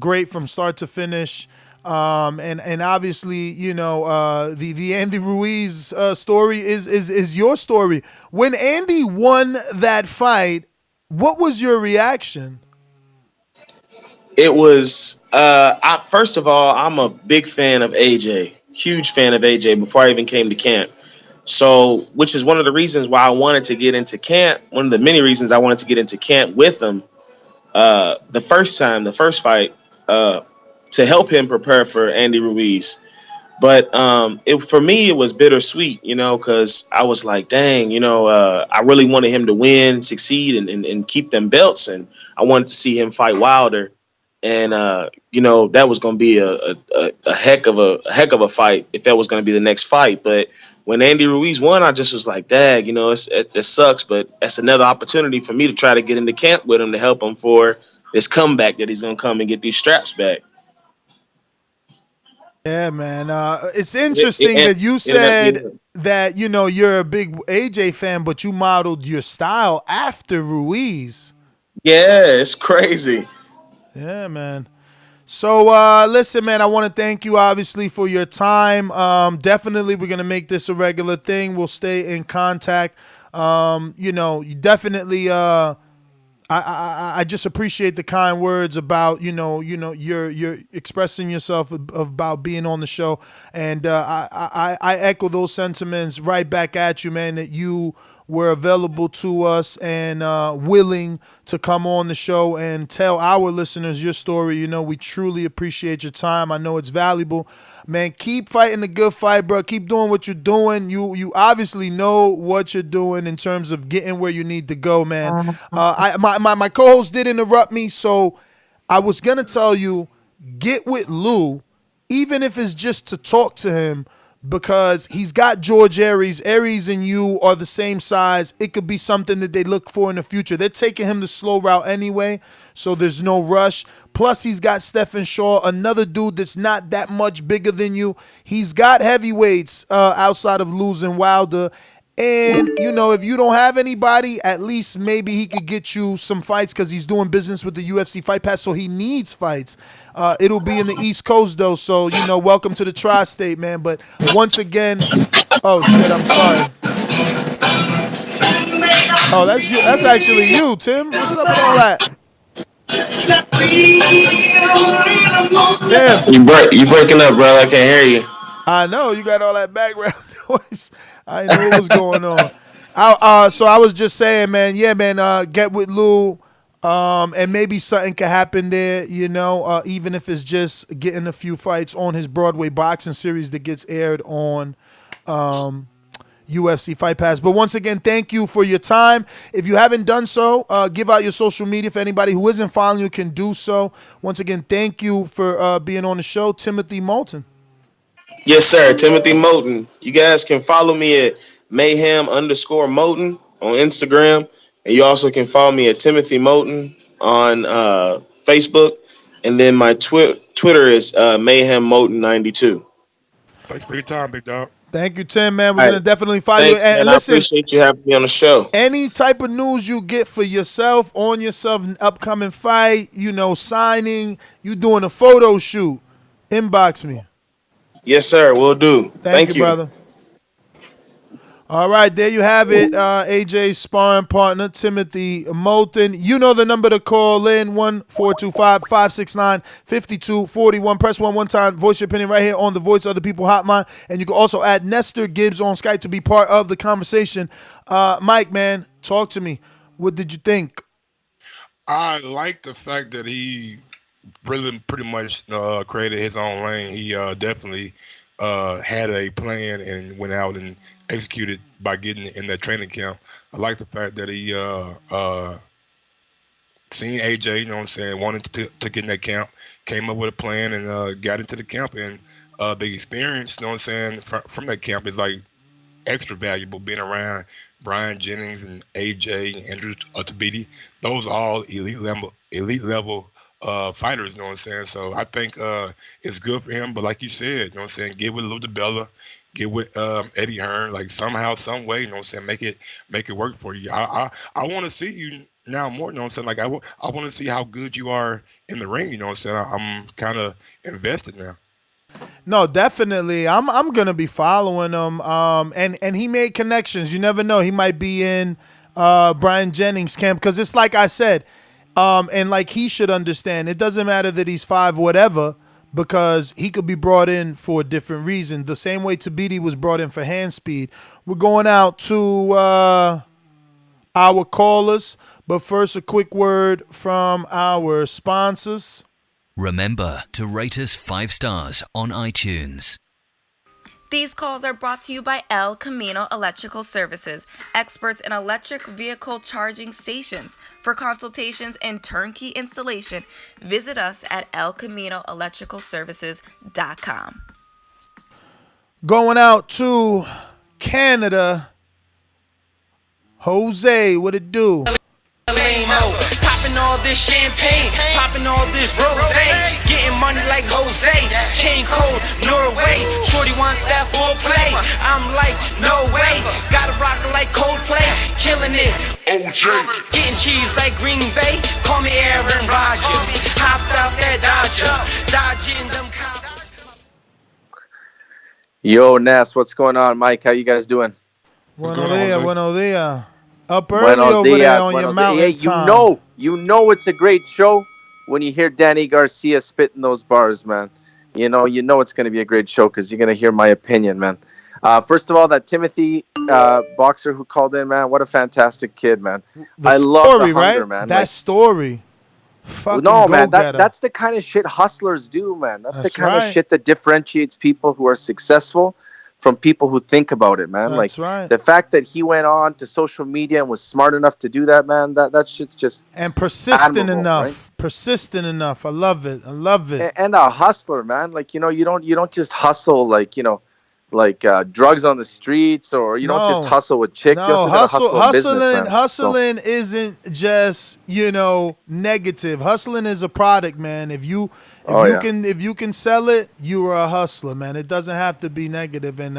great from start to finish. And obviously, the Andy Ruiz story is your story. When Andy won that fight, what was your reaction? It was first of all, I'm a big fan of AJ, huge fan of AJ before I even came to camp. So, which is one of the reasons why I wanted to get into camp. One of the many reasons I wanted to get into camp with him the first fight, to help him prepare for Andy Ruiz. But for me, it was bittersweet, because I was like, dang, I really wanted him to win, succeed, and keep them belts, and I wanted to see him fight Wilder, and that was going to be a heck of a fight if that was going to be the next fight. But when Andy Ruiz won, I just was like, dang, it sucks, but that's another opportunity for me to try to get into camp with him to help him for this comeback that he's going to come and get these straps back. Yeah, man. It's It, interesting it, that you it ended up said being that you're a big AJ fan, but you modeled your style after Ruiz. Yeah, it's crazy. Yeah, man. So, listen, man, I want to thank you, obviously, for your time. Definitely, we're going to make this a regular thing. We'll stay in contact. You definitely, I just appreciate the kind words about, you're expressing yourself about being on the show. And I echo those sentiments right back at you, man, that you were available to us and willing to come on the show and tell our listeners your story. We truly appreciate your time. I know it's valuable. Man, keep fighting the good fight, bro. Keep doing what you're doing. You obviously know what you're doing in terms of getting where you need to go, man. My co-host did interrupt me, so I was going to tell you, get with Lou, even if it's just to talk to him, because he's got George Aries. Aries and you are the same size. It could be something that they look for in the future. They're taking him the slow route anyway, so there's no rush. Plus, he's got Stephen Shaw, another dude that's not that much bigger than you. He's got heavyweights outside of losing Wilder. And, if you don't have anybody, at least maybe he could get you some fights because he's doing business with the UFC Fight Pass, so he needs fights. It'll be in the East Coast, though, so, welcome to the Tri-State, man. But once again, oh, shit, I'm sorry. Oh, that's you. That's actually you, Tim. What's up with all that? Tim, You breaking up, bro. I can't hear you. I know you got all that background noise. I didn't know what was going on. So I was just saying, man. Yeah, man. Get with Lou, and maybe something could happen there. You know, even if it's just getting a few fights on his Broadway boxing series that gets aired on UFC Fight Pass. But once again, thank you for your time. If you haven't done so, give out your social media. If anybody who isn't following you can do so. Once again, thank you for being on the show, Timothy Moulton. Yes, sir. Timothy Moulton. You guys can follow me at mayhem_Moulton on Instagram. And you also can follow me at Timothy Moulton on Facebook. And then my Twitter is Mayhem Moulton 92. Thanks for your time, big dog. Thank you, Tim, man. We're All going right. to definitely follow Thanks, you. And man. listen, I appreciate you having me on the show. any type of news you get for yourself, on yourself, an upcoming fight, you know, signing, you doing a photo shoot, inbox me. Yes, sir. Will do. Thank you, brother. All right, there you have it. AJ's sparring partner, Timothy Moulton. You know the number to call in, 1-425-569-5241. Press one time. Voice your opinion right here on the Voice Other People hotline. And you can also add Nestor Gibbs on Skype to be part of the conversation. Mike, man, talk to me. What did you think? I like the fact that he really pretty much created his own lane. He definitely had a plan and went out and executed by getting in that training camp. I like the fact that he seen AJ, you know what I'm saying, wanted to get in that camp, came up with a plan and got into the camp. And the experience, you know what I'm saying, from that camp is like extra valuable, being around Brian Jennings and AJ and Andrew Tabiti. Those are all elite level fighters, you know what I'm saying? So I think it's good for him. But like you said, you know what I'm saying, get with Lou DiBella, get with Eddie Hearn, like somehow, some way, you know what I'm saying, make it work for you. I want to see you now more, you know what I'm saying? Like I want to see how good you are in the ring, you know what I'm saying? I'm kind of invested now. No, definitely. I'm gonna be following him. And he made connections. You never know. He might be in Brian Jennings' camp, because it's like I said, and like he should understand. It doesn't matter that he's 5 whatever, because he could be brought in for a different reason. The same way Tabiti was brought in for hand speed. We're going out to our callers, but first a quick word from our sponsors. Remember to rate us 5 stars on iTunes. These calls are brought to you by El Camino Electrical Services, experts in electric vehicle charging stations. For consultations and turnkey installation, visit us at elcaminoelectricalservices.com. Going out to Canada, Jose, what it do? Popping all this champagne, popping all this rosé, getting money like Jose, chain code Norway. Shorty want that foreplay, I'm like no way. Gotta rock it like Coldplay, killing it. OJ, getting cheese like Green Bay. Call me Aaron Rodgers. Hopped out that Dodger, dodging them cops. Yo, Ness, what's going on, Mike? How you guys doing? Buenos dias. Up early Buenos over there dias, on your buenos mountain dias. Hey, time. you know it's a great show when you hear Danny Garcia spitting those bars, man. You know it's going to be a great show because you're going to hear my opinion, man. First of all, that Timothy boxer who called in, man, what a fantastic kid, man. I love the hunger, right? man. That story. Fucking no, man, go-getter. that's the kind of shit hustlers do, man. That's the kind right. of shit that differentiates people who are successful from people who think about it, man. That's like right. The fact that he went on to social media and was smart enough to do that, man, that shit's just and persistent admirable, enough. right? Persistent enough. I love it. And a hustler, man. Like, you don't just hustle like, drugs on the streets, or you don't just hustle with chicks. You also gotta hustle in business, man. Hustling isn't just, negative. Hustling is a product, man. If you can sell it, you are a hustler, man. It doesn't have to be negative. And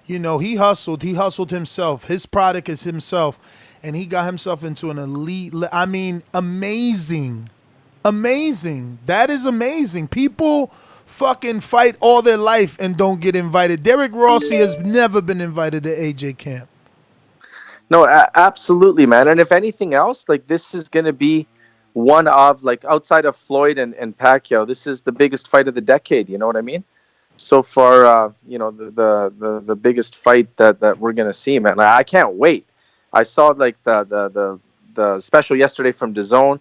he hustled himself. His product is himself, and he got himself into an elite. I mean, amazing. That is amazing. People fucking fight all their life and don't get invited. Derek Rossi has never been invited to AJ camp. No, absolutely, man. And if anything else, like, this is going to be one of, like, outside of Floyd and Pacquiao, this is the biggest fight of the decade. You know what I mean? So far, the biggest fight that we're gonna see, man. Like, I can't wait. I saw like the special yesterday from Dazn.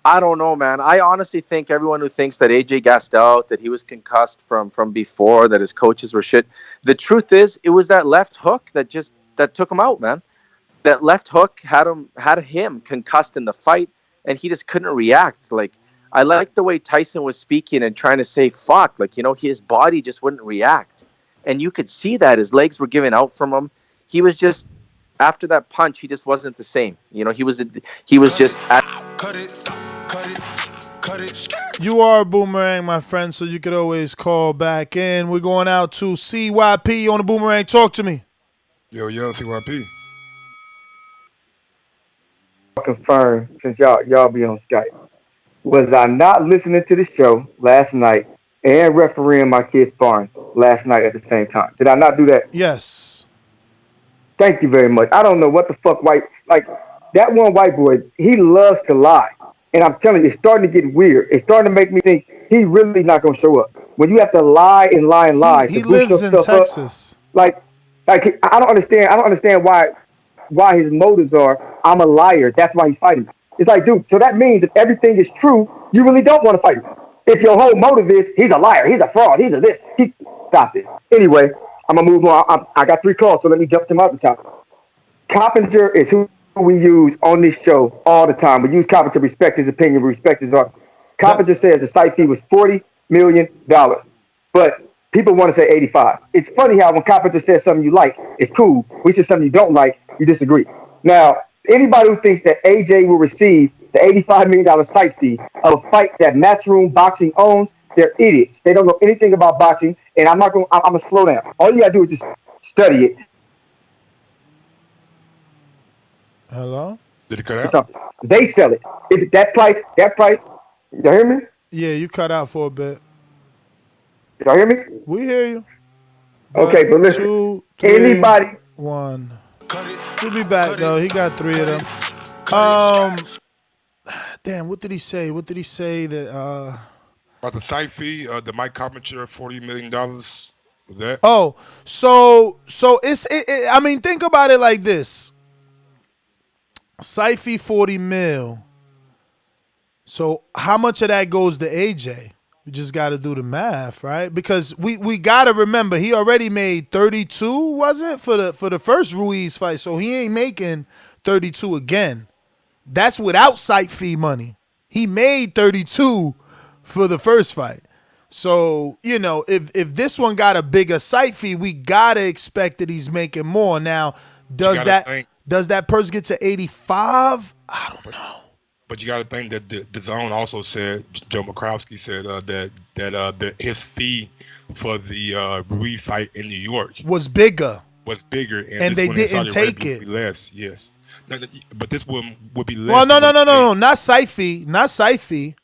I don't know, man. I honestly think everyone who thinks that AJ gassed out, that he was concussed from before, that his coaches were shit. The truth is, it was that left hook that took him out, man. That left hook had him concussed in the fight, and he just couldn't react. Like, I liked the way Tyson was speaking and trying to say fuck, like, his body just wouldn't react, and you could see that his legs were giving out from him. He was just, after that punch, he just wasn't the same. He was just You are a Boomerang, my friend, so you could always call back in. We're going out to CYP on the Boomerang. Talk to me. Yo, CYP. Confirm, since y'all be on Skype. Was I not listening to the show last night and refereeing my kids' sparring last night at the same time? Did I not do that? Yes. Thank you very much. I don't know what the fuck that one white boy, he loves to lie. And I'm telling you, it's starting to get weird. It's starting to make me think he really not gonna show up. When you have to lie and lie and lie He to boost lives in yourself Texas. up, like I don't understand why his motives are, I'm a liar, that's why he's fighting. It's like, dude, so that means if everything is true, you really don't want to fight him. If your whole motive is he's a liar, he's a fraud, he's a this, stop it. Anyway, I'm gonna move on. I got 3 calls, so let me jump to my other topic. Coppinger is who we use on this show all the time. We use Coppinger to respect his opinion, respect his art. Coppinger says the site fee was $40 million, but people want to say 85. It's funny how when Coppinger says something you like, it's cool. We say something you don't like, you disagree. Now, anybody who thinks that AJ will receive the $85 million site fee of a fight that Matchroom Boxing owns, they're idiots. They don't know anything about boxing, and I'm gonna slow down. All you gotta do is just study it. Hello? Did it cut out? They sell it. If that price, you hear me? Yeah, you cut out for a bit. Y'all hear me? We hear you. Okay, but listen. 2, 3, anybody 1. He'll be back though. He got 3 of them. Damn, what did he say? What did he say that About the site fee, the Mike Coppinger $40 million. Was that? Oh, so it's I mean, think about it like this. Site fee 40 mil. So how much of that goes to AJ? We just got to do the math, right? Because we got to remember he already made 32, wasn't for the first Ruiz fight. So he ain't making 32 again. That's without site fee money. He made 32 for the first fight. So, if this one got a bigger site fee, we got to expect that he's making more. Now, does that person get to 85? I don't know. But you got to think that the zone also said, Joe McCrowski said that his fee for the Ruiz fight in New York was bigger, and they didn't take it. Would be less, yes. But this one would be less. Well, no, not site fee,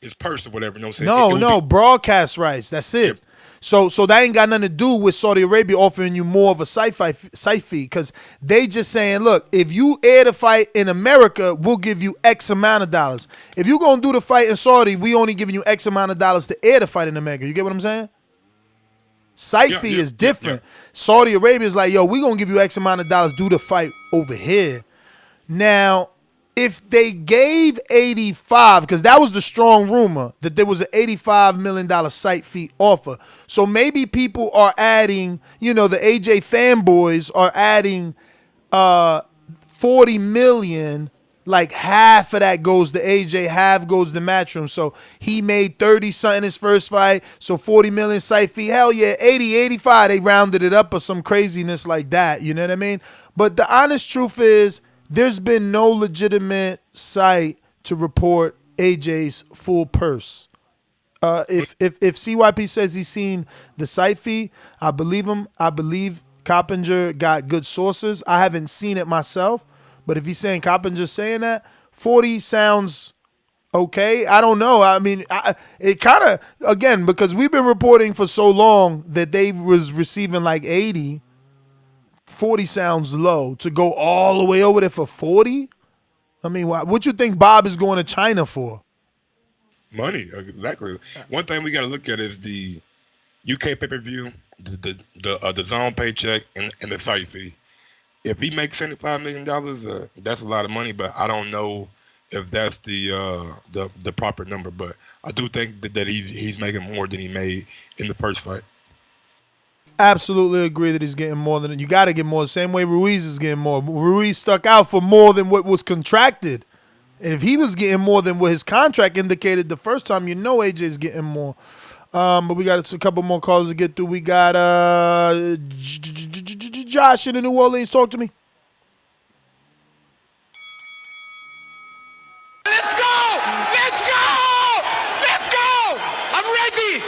It's purse or whatever. You know what I'm saying? No, broadcast rights. That's it. Yeah. So that ain't got nothing to do with Saudi Arabia offering you more of a site fee, because they just saying, look, if you air the fight in America, we'll give you X amount of dollars. If you gonna do the fight in Saudi, we only giving you X amount of dollars to air the fight in America. You get what I'm saying? Site fee is different. Yeah. Saudi Arabia is like, yo, we gonna give you X amount of dollars, do the fight over here. Now, if they gave 85, because that was the strong rumor, that there was an $85 million site fee offer. So maybe people are adding, the AJ fanboys are adding $40 million, like half of that goes to AJ, half goes to Matchroom. So he made 30-something his first fight, so $40 million site fee. Hell yeah, 80, 85, they rounded it up or some craziness like that, you know what I mean? But the honest truth is, there's been no legitimate site to report AJ's full purse. If CYP says he's seen the site fee, I believe him. I believe Coppinger got good sources. I haven't seen it myself, but if he's saying Coppinger's saying that, 40 sounds okay. I don't know. I mean, it kind of, again, because we've been reporting for so long that they was receiving like 80. 40 sounds low. To go all the way over there for 40? I mean, what you think Bob is going to China for? Money, exactly. One thing we got to look at is the UK pay-per-view, the zone paycheck, and the site fee. If he makes $75 million, that's a lot of money. But I don't know if that's the proper number. But I do think that he's making more than he made in the first fight. Absolutely agree that he's getting more than you got to get more. The same way Ruiz is getting more. Ruiz stuck out for more than what was contracted, and if he was getting more than what his contract indicated the first time, you know AJ's getting more. But we got a couple more calls to get through. We got Josh in the New Orleans. Talk to me. Let's go! Let's go! Let's go! I'm ready!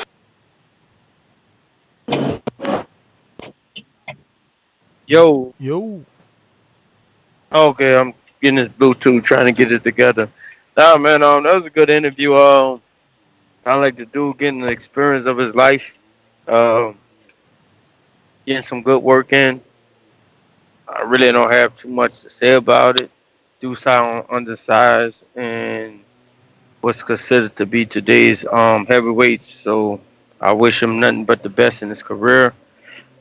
Yo. Okay, I'm getting this Bluetooth, trying to get it together. Nah, man, that was a good interview. I like the dude getting the experience of his life, getting some good work in. I really don't have too much to say about it. Do sound undersized and what's considered to be today's heavyweights. So I wish him nothing but the best in his career.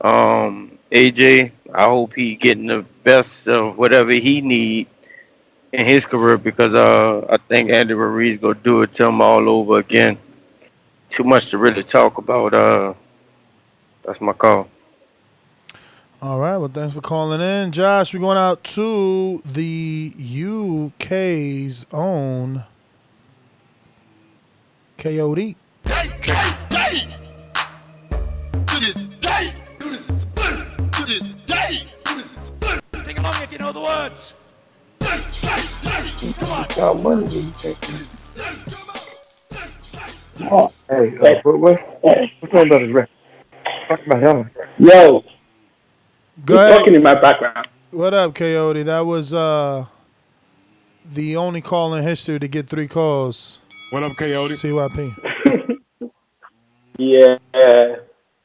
AJ, I hope he getting the best of whatever he need in his career because I think Andy Ruiz gonna do it to him all over again. Too much to really talk about. That's my call. All right. Well, thanks for calling in, Josh. We're going out to the UK's own KOD. Sing along if you know the words. Got money. Oh, hey, what's going on, Red? Fuck my helmet. Yo, Go who's ahead. talking in my background? What up, Coyote? That was the only call in history to get 3 calls. What up, Coyote? CYP. Yeah,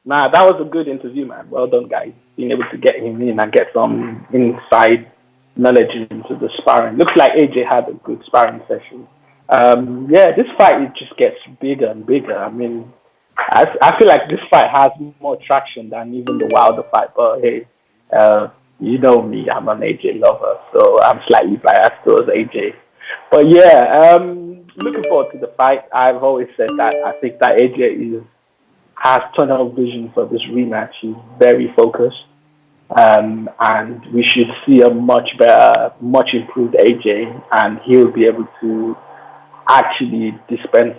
nah, that was a good interview, man. Well done, guys. Being able to get him in and get some inside knowledge into the sparring. Looks like AJ had a good sparring session. Yeah, this fight it just gets bigger and bigger. I mean, I feel like this fight has more traction than even the Wilder fight. But hey, you know me, I'm an AJ lover, so I'm slightly biased towards AJ. But yeah, looking forward to the fight. I've always said that I think that AJ has tunnel vision for this rematch. He's very focused. And we should see a much better, much improved AJ, and he'll be able to actually dispense.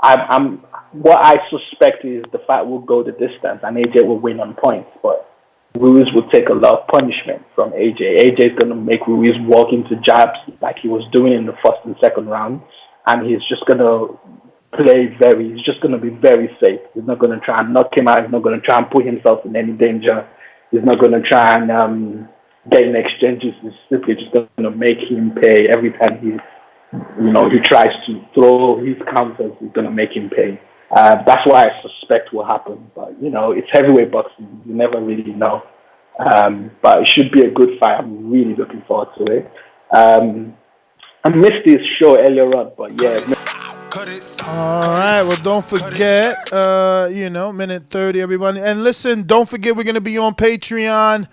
I'm what I suspect is the fight will go the distance, and AJ will win on points, but Ruiz will take a lot of punishment from AJ. AJ is going to make Ruiz walk into jabs like he was doing in the first and second round, and he's just going to he's just going to be very safe. He's not going to try and knock him out. He's not going to try and put himself in any danger. He's not going to try and get in exchanges. He's simply just going to make him pay every time he tries to throw his counters. He's going to make him pay. That's what I suspect will happen. But, it's heavyweight boxing. You never really know. But it should be a good fight. I'm really looking forward to it. I missed this show earlier on, but yeah. All right. Well, don't forget, minute 30, everybody. And listen, don't forget we're going to be on Patreon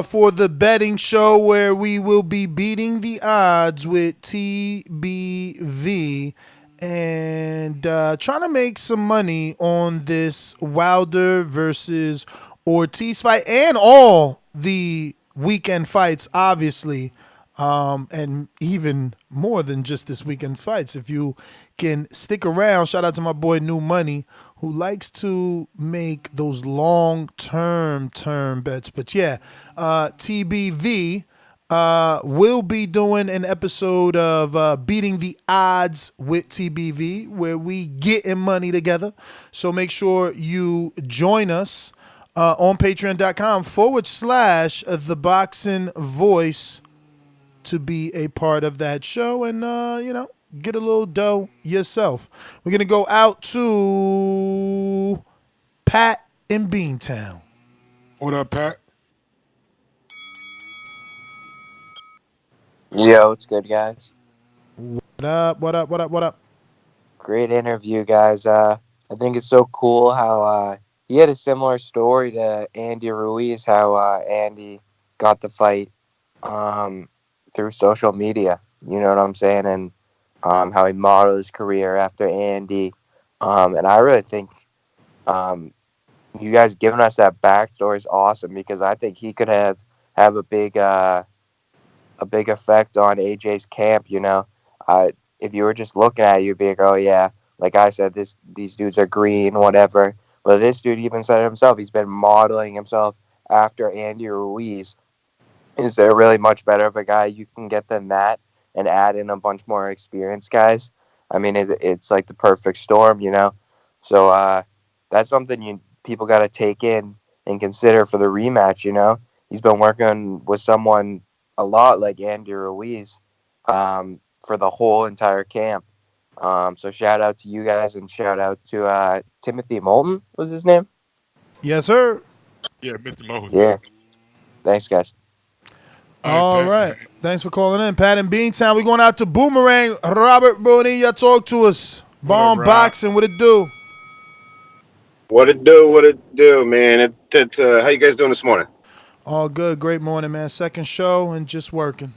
for the betting show where we will be beating the odds with TBV and trying to make some money on this Wilder versus Ortiz fight and all the weekend fights, obviously. And even more than just this weekend fights. If you can stick around, shout out to my boy New Money, who likes to make those long-term bets. But yeah, TBV will be doing an episode of Beating the Odds with TBV, where we getting money together. So make sure you join us on patreon.com/The Boxing Voice to be a part of that show and, get a little dough yourself. We're going to go out to Pat in Beantown. What up, Pat? Yo, what's good, guys? What up? Great interview, guys. I think it's so cool how he had a similar story to Andy Ruiz, how Andy got the fight through social media. You know what I'm saying? And how he modeled his career after Andy. And I really think you guys giving us that backstory is awesome because I think he could have a big effect on AJ's camp. You know, if you were just looking at it, you'd be like, oh yeah, like I said, these dudes are green, whatever. But this dude even said it himself. He's been modeling himself after Andy Ruiz. Is there really much better of a guy you can get than that and add in a bunch more experienced guys? I mean, it's like the perfect storm, you know? So that's something people got to take in and consider for the rematch, you know? He's been working with someone a lot like Andy Ruiz for the whole entire camp. So shout out to you guys and shout out to Timothy Moulton was his name? Yes, sir. Yeah, Mr. Moulton. Yeah. Thanks, guys. All right. Thanks for calling in. Pat and Beantown. We're going out to Boomerang. Robert Bonilla, talk to us. Bomb Boxing, what it do? What it do, man? How you guys doing this morning? All good. Great morning, man. Second show and just working.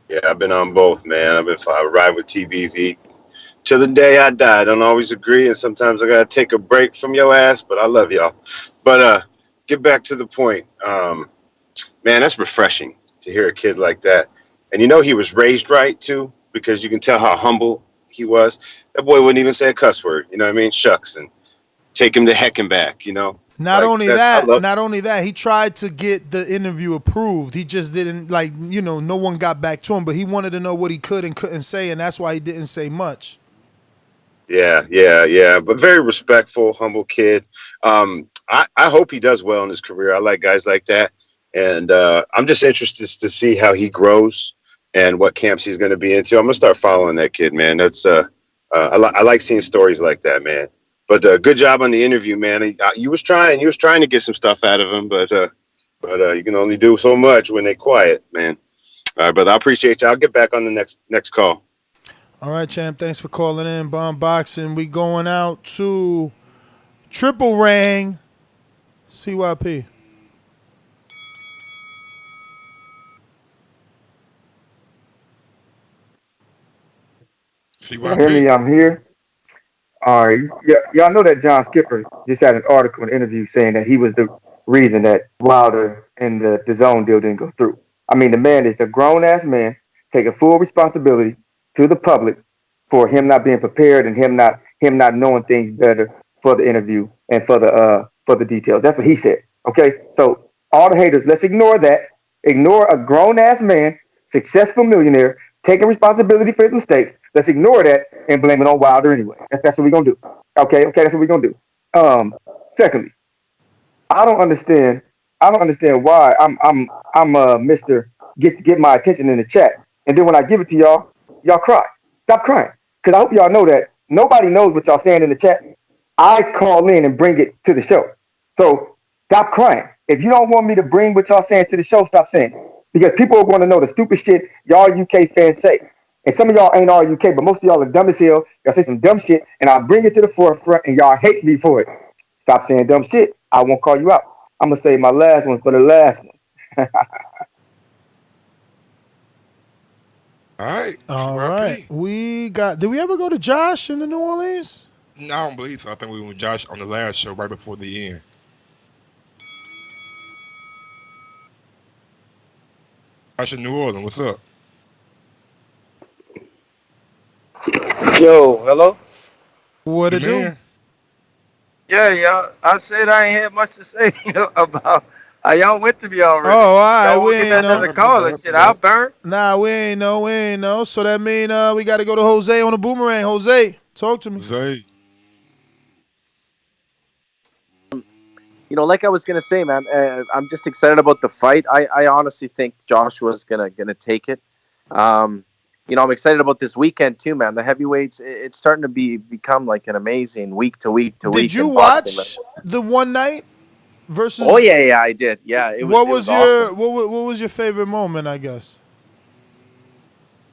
Yeah, I've been on both, man. I ride with TBV till the day I die. I don't always agree, and sometimes I gotta take a break from your ass, but I love y'all. But get back to the point. Man, that's refreshing to hear a kid like that. And you know he was raised right too, because you can tell how humble he was. That boy wouldn't even say a cuss word. You know what I mean? Shucks, and take him to heck and back. You know. Not only that, he tried to get the interview approved. He just didn't, no one got back to him, but he wanted to know what he could and couldn't say, and that's why he didn't say much. Yeah. But very respectful, humble kid. I hope he does well in his career. I like guys like that. And I'm just interested to see how he grows and what camps he's going to be into. I'm going to start following that kid, man. That's I like seeing stories like that, man. But good job on the interview, man. You was trying to get some stuff out of him, but you can only do so much when they quiet, man. All right, brother. I appreciate you. I'll get back on the next call. All right, champ. Thanks for calling in. Bomb Boxing. We going out to Triple Rang, CYP. Y'all hear me? I'm here. All right. Y'all know that John Skipper just had an article, an interview saying that he was the reason that Wilder and the Dazn deal didn't go through. I mean, the man is the grown-ass man taking full responsibility to the public for him not being prepared and him not knowing things better for the interview and for the details. That's what he said. Okay? So all the haters, let's ignore that. Ignore a grown-ass man, successful millionaire, taking responsibility for his mistakes. Let's ignore that and blame it on Wilder anyway. That's what we're gonna do. Okay, that's what we're gonna do. Secondly, I don't understand why I'm Mr. Get my attention in the chat, and then when I give it to y'all cry. Stop crying, because I hope y'all know that nobody knows what y'all saying in the chat. I call in and bring it to the show. So stop crying. If you don't want me to bring what y'all saying to the show, stop saying it. Because people are going to know the stupid shit y'all UK fans say. And some of y'all ain't all UK, but most of y'all are dumb as hell. Y'all say some dumb shit, and I'll bring it to the forefront, and y'all hate me for it. Stop saying dumb shit. I won't call you out. I'm going to save my last one for the last one. All right. Did we ever go to Josh in the New Orleans? No, I don't believe so. I think we went with Josh on the last show right before the end. Josh in New Orleans, what's up? Yo, hello? What it do? Yeah, y'all. I said I ain't had much to say about how y'all went to me already. Oh, all right. Y'all We get ain't another know. call and shit. I'll burn. Nah, we ain't know. So that mean we got to go to Jose on the Boomerang. Jose, talk to me. Jose. Like I was gonna say, man, I'm just excited about the fight. I honestly think Joshua's gonna take it. I'm excited about this weekend too, man. The heavyweights, it's starting to become like an amazing week to week to week. Did you watch the one night versus? Oh yeah, I did. Yeah, it was. What was your awesome. what was your favorite moment? I guess.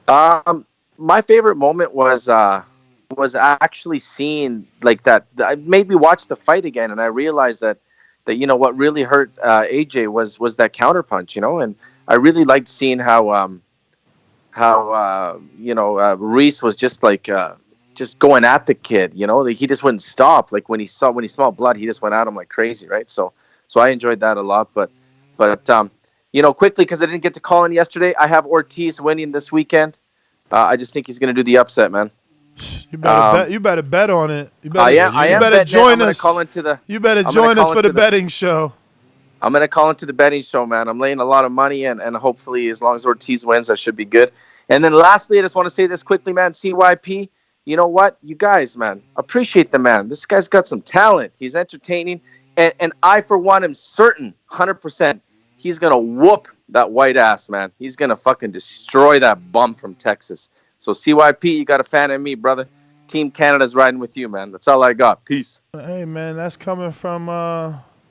My favorite moment was was actually seeing like that. I made me watch the fight again, and I realized that what really hurt AJ was that counterpunch, and I really liked seeing how Reese was just like just going at the kid. Like, he just wouldn't stop. Like when he smelled blood, he just went at him like crazy, right? So I enjoyed that a lot. But quickly, because I didn't get to call in yesterday, I have Ortiz winning this weekend. I just think he's going to do the upset, man. You better bet. You better bet on it. You better, I am. You better join us. You better join us for the betting show. I'm gonna call into the betting show, man. I'm laying a lot of money, and hopefully, as long as Ortiz wins, that should be good. And then lastly, I just want to say this quickly, man. CYP, you know what? You guys, man, appreciate the man. This guy's got some talent. He's entertaining, and I, for one, am certain, 100%, he's gonna whoop that white ass, man. He's gonna fucking destroy that bum from Texas. So CYP, you got a fan in me, brother. Team Canada's riding with you, man. That's all I got. Peace. Hey, man, that's coming from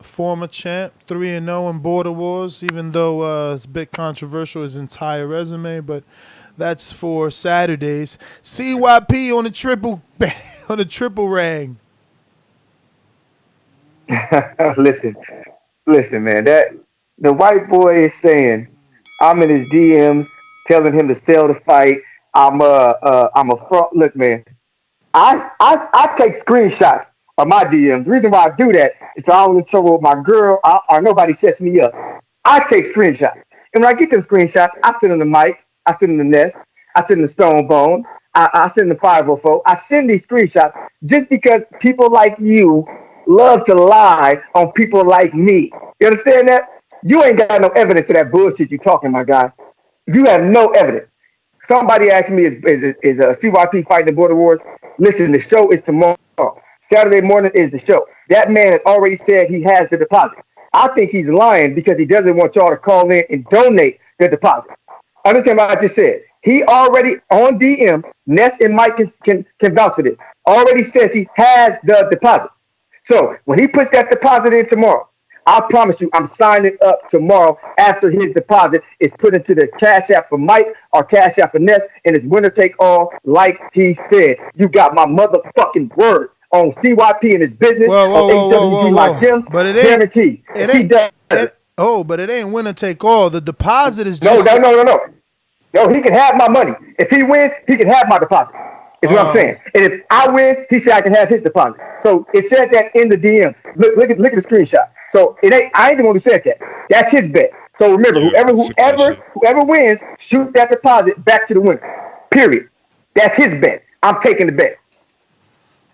former champ, 3-0 in Border Wars, even though it's a bit controversial, his entire resume, but that's for Saturdays. CYP on the triple rang. Listen, man. That the white boy is saying, I'm in his DMs telling him to sell the fight. I'm a fraud. Look, man. I take screenshots of my DMs. The reason why I do that is so I don't get in trouble with my girl or nobody sets me up. I take screenshots. And when I get them screenshots, I send them to Mike, I send them to Ness, I send them to Stone Bone, I send them to 504. I send these screenshots just because people like you love to lie on people like me. You understand that? You ain't got no evidence of that bullshit you talking, my guy. You have no evidence. Somebody asked me, is CYP fighting the Border Wars? Listen, the show is tomorrow. Saturday morning is the show. That man has already said he has the deposit. I think he's lying because he doesn't want y'all to call in and donate the deposit. Understand what I just said? He already, on DM, Ness and Mike can vouch for this, already says he has the deposit. So when he puts that deposit in tomorrow, I promise you, I'm signing up tomorrow after his deposit is put into the Cash App for Mike or Cash App for Ness, and it's winner take all, like he said. You got my motherfucking word on CYP and his business on AWG My Gym. But it guaranteed. But it ain't winner take all. The deposit is no. just No, he can have my money. If he wins, he can have my deposit. Is what I'm saying. And if I win, he said I can have his deposit. So it said that in the DM. Look at the screenshot. So I ain't the one who said that. That's his bet. So remember, whoever wins, shoot that deposit back to the winner. Period. That's his bet. I'm taking the bet.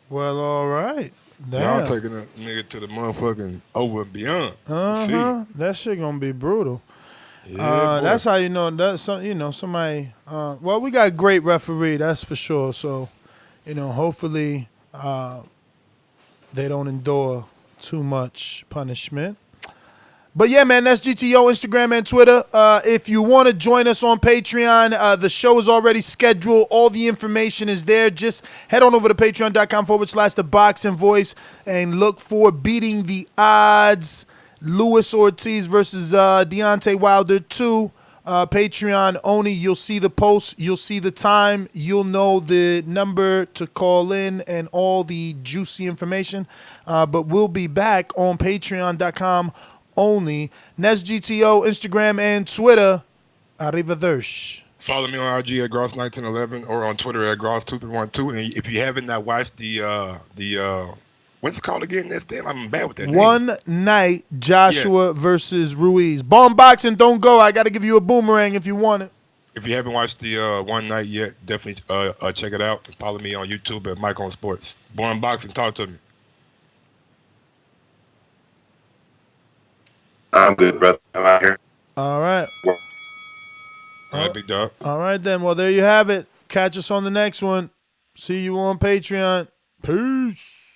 Well, all right. Y'all taking a nigga to the motherfucking over and beyond. That shit gonna be brutal. Yeah, that's how you know that somebody. Well, we got a great referee, that's for sure. So, hopefully, they don't endure too much punishment. But yeah, man, that's GTO, Instagram and Twitter. If you want to join us on Patreon, the show is already scheduled. All the information is there. Just head on over to patreon.com/The Boxing Voice and look for Beating the Odds. Luis Ortiz versus Deontay Wilder 2. Patreon only. You'll see the post. You'll see the time. You'll know the number to call in and all the juicy information. But we'll be back on patreon.com only. NesGTO, Instagram, and Twitter. Arrivederci. Follow me on IG at Gross1911 or on Twitter at Gross2312. And if you haven't not watched the what's it called again? That's damn. I'm bad with that. One night, Joshua versus Ruiz. Bomb boxing, don't go. I got to give you a boomerang if you want it. If you haven't watched the One Night yet, definitely check it out. And follow me on YouTube at Mike on Sports. Bomb boxing, talk to me. I'm good, brother. I'm out here. All right. All right, big dog. All right, then. Well, there you have it. Catch us on the next one. See you on Patreon. Peace.